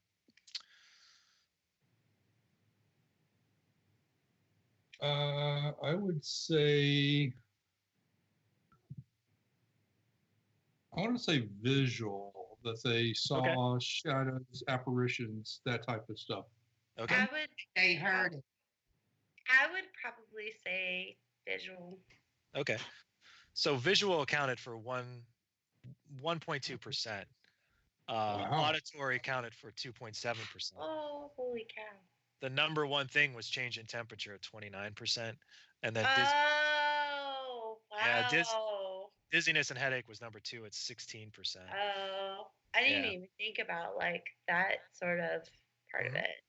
I would say, I want to say visual, that they saw shadows, apparitions, that type of stuff. Okay. They heard it. I would probably say visual. Okay. So visual accounted for 1.2%. Auditory accounted for 2.7%. Oh, holy cow. The number one thing was change in temperature at 29%. And then wow. dizziness and headache was number 2 at 16%. Oh, I didn't even think about like that sort of part of it.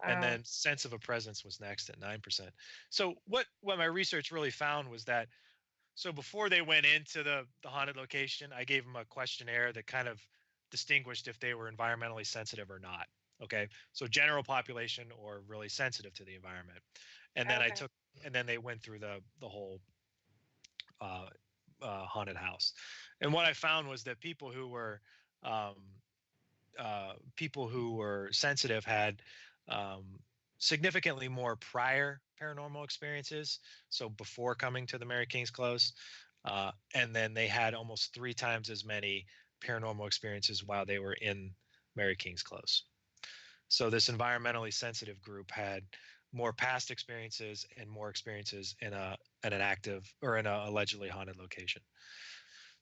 And then sense of a presence was next at 9%. So what my research really found was that, so before they went into the haunted location, I gave them a questionnaire that kind of distinguished if they were environmentally sensitive or not. Okay. So general population or really sensitive to the environment. And then then they went through the whole haunted house. And what I found was that people who were sensitive had significantly more prior paranormal experiences. So before coming to the Mary King's Close, and then they had almost 3 times as many paranormal experiences while they were in Mary King's Close. So this environmentally sensitive group had more past experiences and more experiences in an active or in a allegedly haunted location.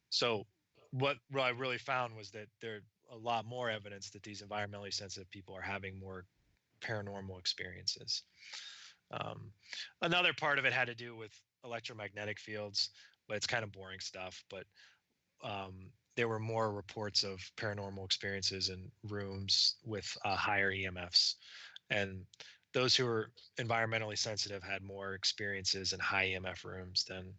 So what I really found was that there's a lot more evidence that these environmentally sensitive people are having more paranormal experiences. Another part of it had to do with electromagnetic fields, but it's kind of boring stuff. But there were more reports of paranormal experiences in rooms with higher EMFs, and those who were environmentally sensitive had more experiences in high EMF rooms than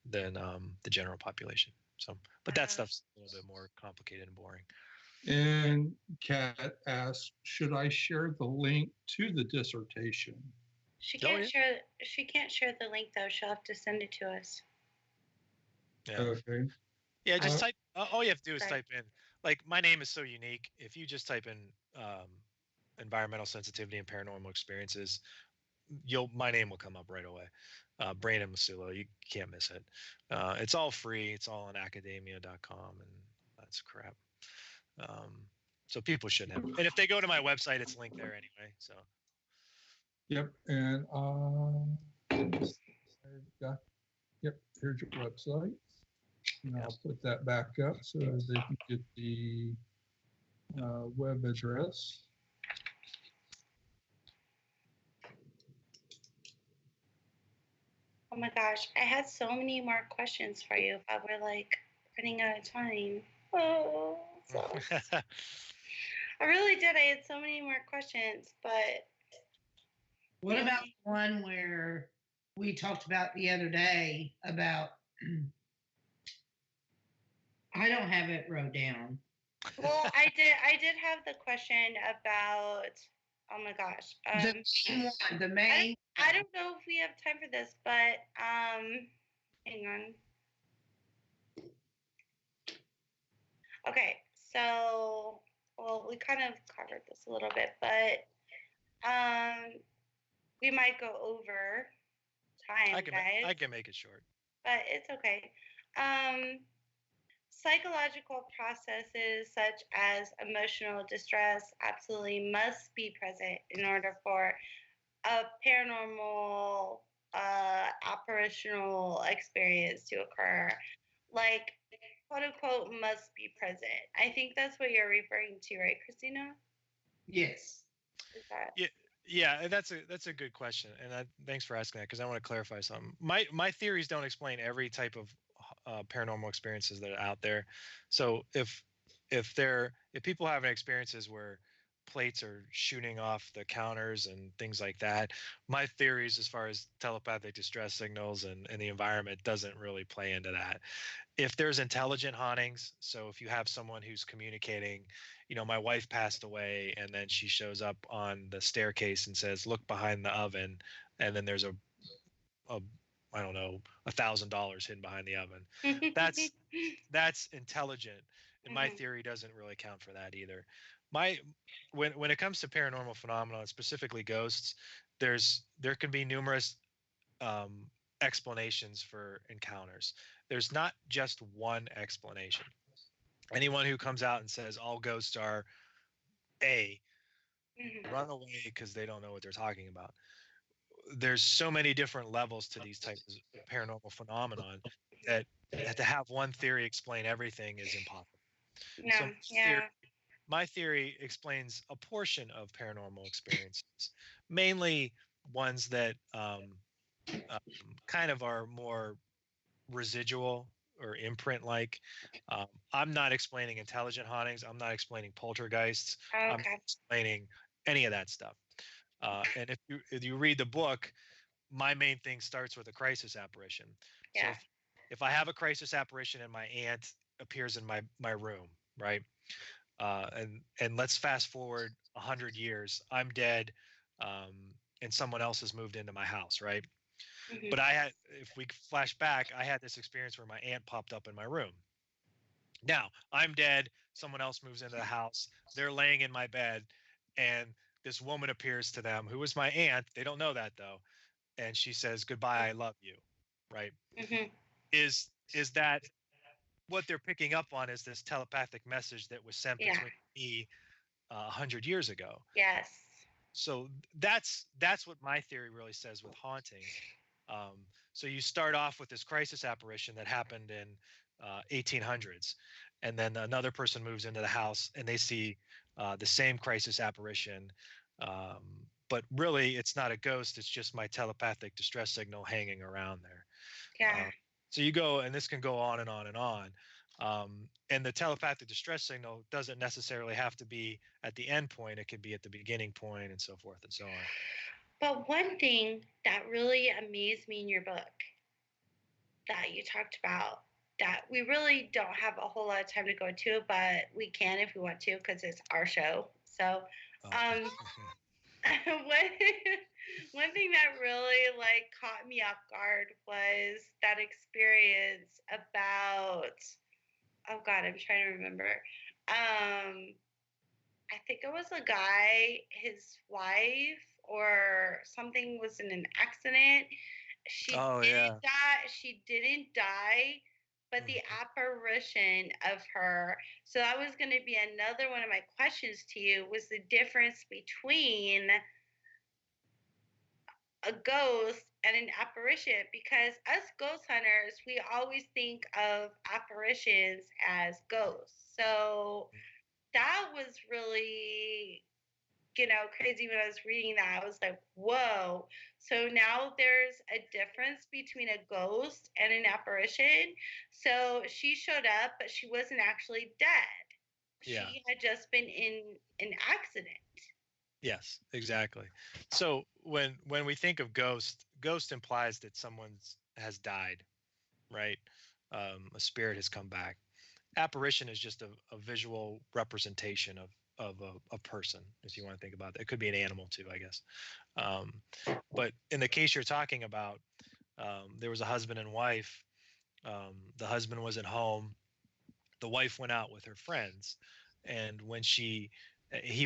the general population. So, but that stuff's a little bit more complicated and boring. And Kat asks, should I share the link to the dissertation? She can't share. She can't share the link though. She'll have to send it to us. Yeah. Okay. Yeah. Just type. All you have to do is type in. Like, my name is so unique. If you just type in environmental sensitivity and paranormal experiences, my name will come up right away. Brandon Massullo. You can't miss it. It's all free. It's all on academia.com, and that's crap. So people shouldn't have. And if they go to my website, it's linked there anyway. So. Yep, and yep, here's your website. And I'll put that back up so they can get the web address. Oh my gosh, I had so many more questions for you, but we're like running out of time. Oh, so I really did. I had so many more questions, but what about the one where we talked about the other day about? I don't have it wrote down. Well, I did have the question about. Oh my gosh. The main. I don't know if we have time for this, but hang on. Okay, so we kind of covered this a little bit, but we might go over time, guys. I can make it short. But it's okay. Psychological processes such as emotional distress absolutely must be present in order for a paranormal apparitional experience to occur. Like, quote unquote, must be present. I think that's what you're referring to, right, Christina? Yes. Yeah, that's a good question, and thanks for asking that, because I want to clarify something. My theories don't explain every type of paranormal experiences that are out there. So if people have experiences where plates are shooting off the counters and things like that, my theories as far as telepathic distress signals and the environment doesn't really play into that. If there's intelligent hauntings, so if you have someone who's communicating, my wife passed away, and then she shows up on the staircase and says, look behind the oven, and then there's a I don't know, $1,000 hidden behind the oven. That's intelligent, and my theory doesn't really count for that either. When it comes to paranormal phenomena, specifically ghosts, there can be numerous explanations for encounters. There's not just one explanation. Anyone who comes out and says all ghosts are A, run away, because they don't know what they're talking about. There's so many different levels to these types of paranormal phenomenon that to have one theory explain everything is impossible. No, so my theory explains a portion of paranormal experiences, mainly ones that kind of are more residual or imprint like. I'm not explaining intelligent hauntings. I'm not explaining poltergeists. Okay. I'm not explaining any of that stuff. And if you read the book, my main thing starts with a crisis apparition. Yeah. So if I have a crisis apparition and my aunt appears in my room, right? And let's fast forward 100 years. I'm dead, and someone else has moved into my house, right? Mm-hmm. But if we flash back, I had this experience where my aunt popped up in my room. Now I'm dead. Someone else moves into the house. They're laying in my bed, and this woman appears to them who was my aunt. They don't know that though. And she says, goodbye, I love you. Right. Mm-hmm. Is that what they're picking up on, is this telepathic message that was sent between me 100 years ago? Yes. So that's what my theory really says with haunting. So you start off with this crisis apparition that happened in 1800s, and then another person moves into the house and they see the same crisis apparition But really, it's not a ghost. It's just my telepathic distress signal hanging around there. Yeah. So you go, and this can go on and on and on. And the telepathic distress signal doesn't necessarily have to be at the end point. It could be at the beginning point, and so forth and so on. But one thing that really amazed me in your book that you talked about, that we really don't have a whole lot of time to go to, but we can if we want to, because it's our show. So one thing that really like caught me off guard was that experience about, oh God, I'm trying to remember. I think it was a guy, his wife or something was in an accident. She didn't die, but the apparition of her. So that was going to be another one of my questions to you, was the difference between a ghost and an apparition, because us ghost hunters, we always think of apparitions as ghosts. So that was really, crazy when I was reading that. I was like, whoa. So now there's a difference between a ghost and an apparition. So she showed up, but she wasn't actually dead. Yeah. She had just been in an accident. Yes, exactly. So when we think of ghost implies that someone has died, right? A spirit has come back. Apparition is just a visual representation of a person, if you want to think about it. It could be an animal too, I guess. But in the case you're talking about, there was a husband and wife. The husband was at home. The wife went out with her friends. And when he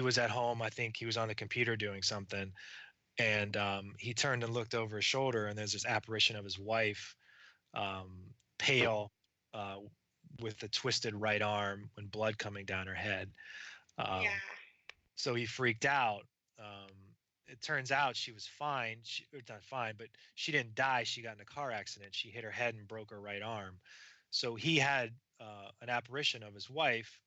was at home, I think he was on the computer doing something. And he turned and looked over his shoulder, and there's this apparition of his wife, pale, with a twisted right arm and blood coming down her head. So he freaked out. It turns out she was fine. Not fine, but she didn't die. She got in a car accident. She hit her head and broke her right arm. So he had an apparition of his wife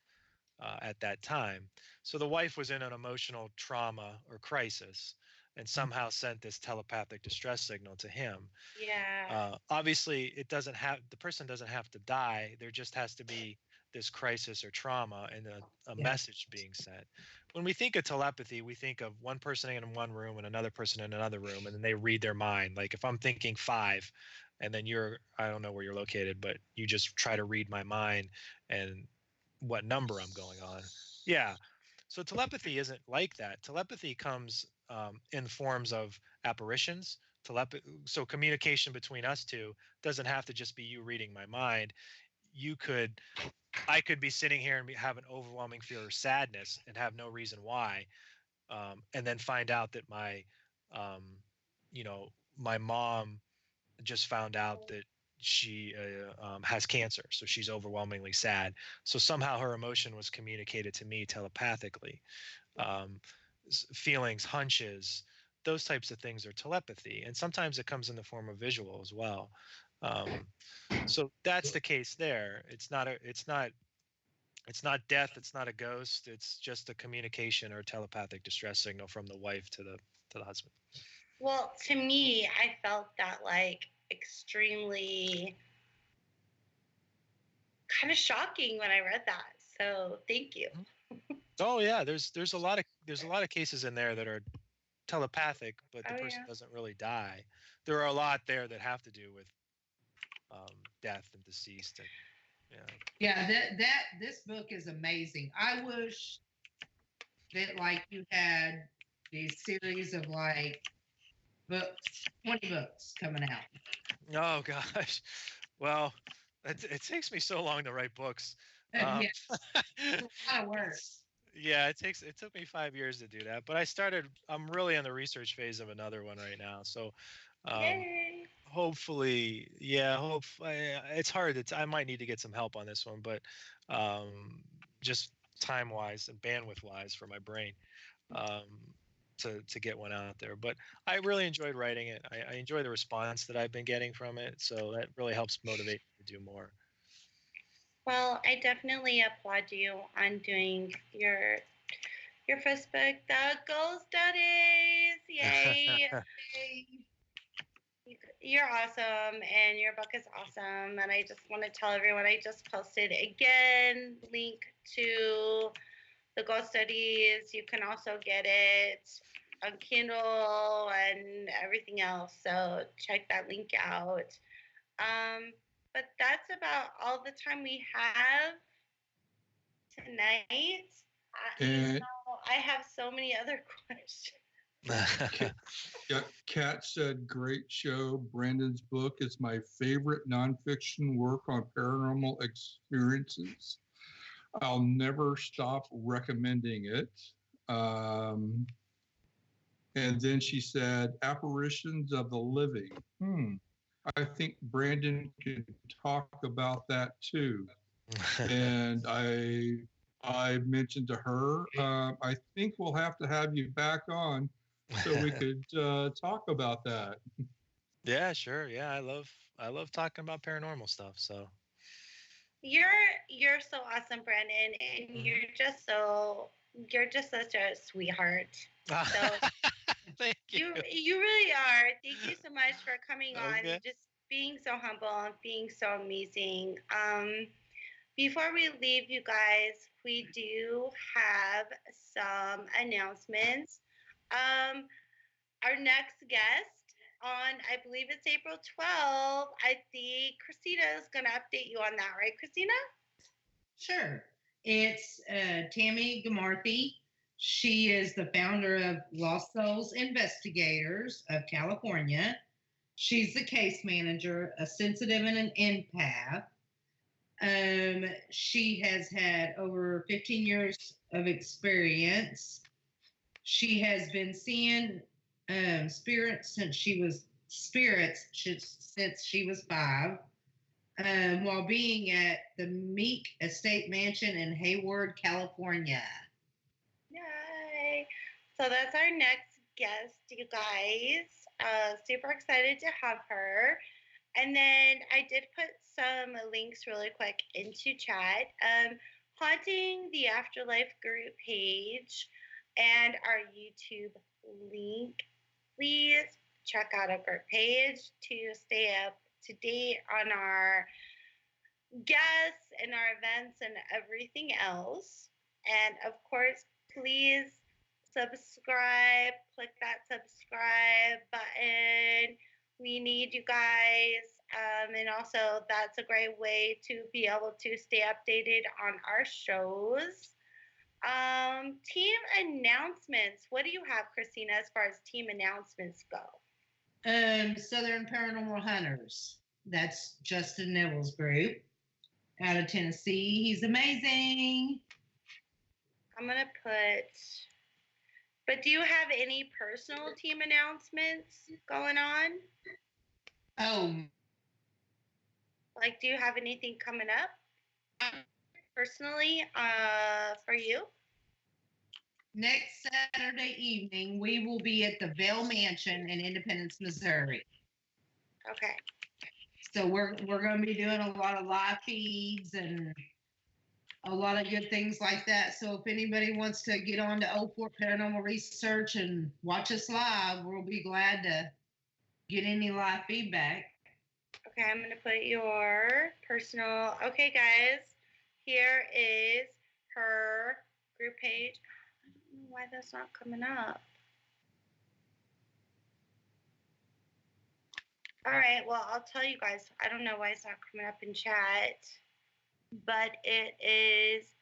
at that time. So the wife was in an emotional trauma or crisis and somehow sent this telepathic distress signal to him. Yeah. Obviously, the person doesn't have to die. There just has to be this crisis or trauma and a message being sent. When we think of telepathy, we think of one person in one room and another person in another room, and then they read their mind. Like if I'm thinking 5, and then I don't know where you're located, but you just try to read my mind and what number I'm going on. Yeah. So telepathy isn't like that. Telepathy comes in forms of apparitions. So communication between us two doesn't have to just be you reading my mind. I could be sitting here and have an overwhelming fear of sadness and have no reason why, and then find out that my mom just found out that she has cancer, so she's overwhelmingly sad. So somehow her emotion was communicated to me telepathically. Feelings, hunches, those types of things are telepathy, and sometimes it comes in the form of visual as well. So that's the case there. It's not death. It's not a ghost. It's just a communication or telepathic distress signal from the wife to the husband. Well, to me, I felt that like extremely kind of shocking when I read that. So thank you. Oh yeah, there's a lot of cases in there that are telepathic, but the person doesn't really die. There are a lot there that have to do with death and deceased. This book is amazing. I wish that like you had these series of like books, 20 books coming out. Oh gosh, well, it takes me so long to write books. It's a lot of work. Yeah, it took me 5 years to do that, but I'm really in the research phase of another one right now. So hopefully, it's hard. I might need to get some help on this one, but just time wise and bandwidth wise for my brain to get one out there. But I really enjoyed writing it. I enjoy the response that I've been getting from it. So that really helps motivate me to do more. Well, I definitely applaud you on doing your Your first book, The Ghost Studies. Yay. You're awesome, and your book is awesome. And I just want to tell everyone, I just posted again, link to The Ghost Studies. You can also get it on Kindle and everything else. So check that link out. But that's about all the time we have tonight. I have so many other questions. Yeah, Kat said, great show. Brandon's book is my favorite nonfiction work on paranormal experiences. I'll never stop recommending it. And then she said, apparitions of the living. I think Brandon could talk about that too. And I mentioned to her, I think we'll have to have you back on so we could talk about that. Yeah, sure. Yeah, I love talking about paranormal stuff. So you're so awesome, Brandon, and you're just such a sweetheart. So thank you. You really are. Thank you so much for coming on and just being so humble and being so amazing. Before we leave, you guys, we do have some announcements. Our next guest on, I believe it's April 12th, I think Christina is going to update you on that, right, Christina? Sure. It's Tammy Gamarthy. She is the founder of Lost Souls Investigators of California. She's the case manager, a sensitive and an empath. She has had over 15 years of experience. She has been seeing spirits since she was 5, while being at the Meek Estate Mansion in Hayward, California. Yay! So that's our next guest, you guys. Super excited to have her. And then I did put some links really quick into chat. Haunting the Afterlife group page and our YouTube link. Please check out our group page to stay up to date on our guests and our events and everything else. And of course, please subscribe. Click that subscribe button. We need you guys. And also, that's a great way to be able to stay updated on our shows. Team announcements. What do you have, Christina, as far as team announcements go? Southern Paranormal Hunters. That's Justin Neville's group out of Tennessee. He's amazing. I'm going to put... But do you have any personal team announcements going on? Oh. Like, do you have anything coming up personally for you? Next Saturday evening, we will be at the Vail Mansion in Independence, Missouri. Okay. So we're going to be doing a lot of live feeds and a lot of good things like that. So if anybody wants to get on to Old Fort Paranormal Research and watch us live, we'll be glad to get any live feedback. Okay, I'm going to put your personal... Okay, guys, here is her group page. I don't know why that's not coming up. All right, well, I'll tell you guys. I don't know why it's not coming up in chat, but it is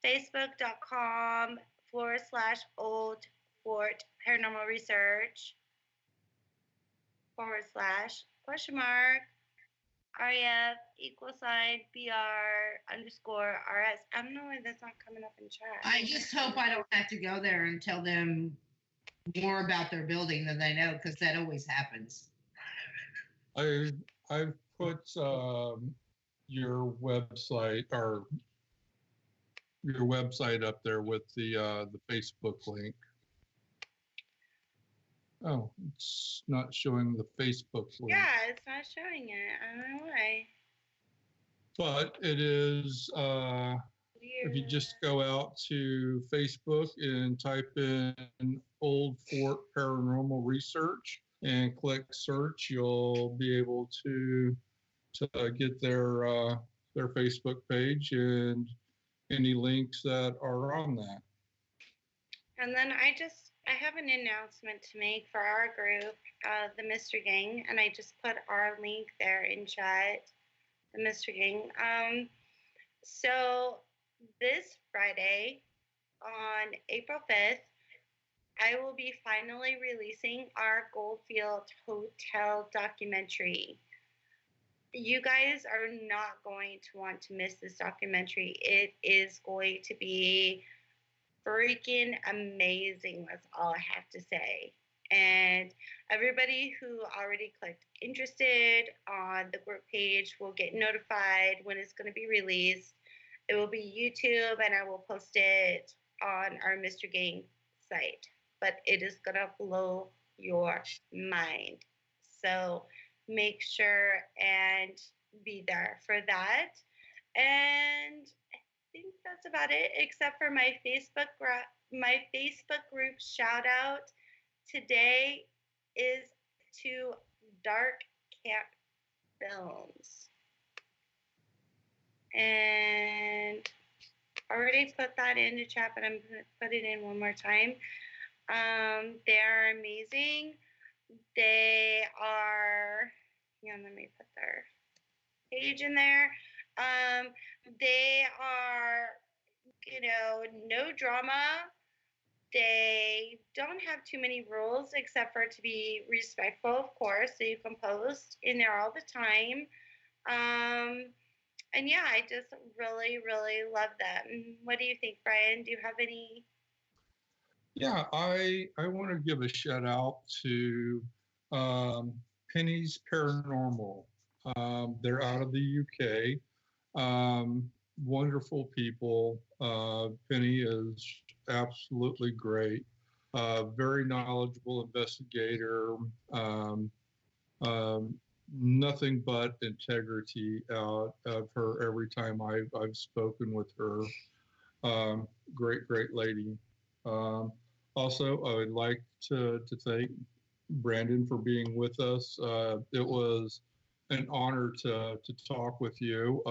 facebook.com/Old Fort Paranormal Research / RF =BR_RS. I don't know why that's not coming up in chat. I just hope I don't have to go there and tell them more about their building than they know, because that always happens. I've put your website up there with the Facebook link. Oh, it's not showing the Facebook link. Yeah, it's not showing it. I don't know why. But it is Weird. If you just go out to Facebook and type in Old Fort Paranormal Research and click search, you'll be able to get their Facebook page and any links that are on that. And then I have an announcement to make for our group, the Mr. Gang, and I just put our link there in chat, the Mr. Gang. So this Friday, on April 5th, I will be finally releasing our Goldfield Hotel documentary. You guys are not going to want to miss this documentary. It is going to be freaking amazing, that's all I have to say. And everybody who already clicked interested on the group page will get notified when it's going to be released. It will be YouTube, and I will post it on our Mr. Gang site. But it is going to blow your mind. So make sure and be there for that. And I think that's about it, except for my Facebook group shout out today is to Dark Camp Films. And I already put that into chat, but I'm going to put it in one more time. They are amazing. They are, let me put their page in there. They are, no drama. They don't have too many rules except for to be respectful, of course, so you can post in there all the time. And yeah, I just really, really love them. What do you think, Brian? Do you have any? Yeah, I want to give a shout out to Penny's Paranormal. They're out of the UK. Wonderful people. Penny is absolutely great. Very knowledgeable investigator. Nothing but integrity out of her every time I've spoken with her. Great lady. Also, I would like to thank Brandon for being with us. It was an honor to talk with you.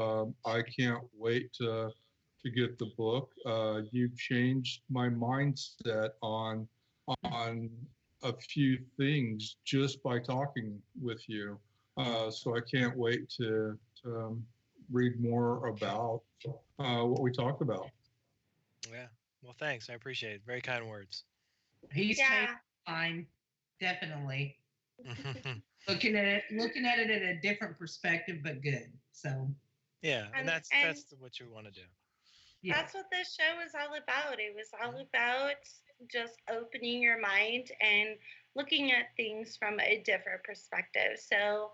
I can't wait to get the book. You've changed my mindset on a few things just by talking with you. So I can't wait to read more about what we talked about. Yeah. Well, thanks. I appreciate it. Very kind words. He's changed mine, definitely. looking at it in a different perspective, but good. So yeah, and that's what you want to do. Yeah. That's what this show is all about. It was all about just opening your mind and looking at things from a different perspective. So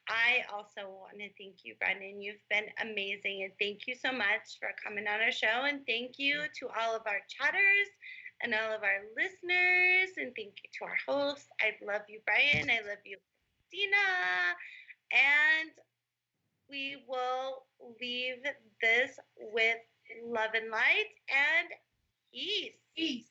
I also want to thank you, Brendan. You've been amazing, and thank you so much for coming on our show. And thank you to all of our chatters and all of our listeners, and thank you to our hosts. I love you, Brian. I love you, Dina. And we will leave this with love and light and peace.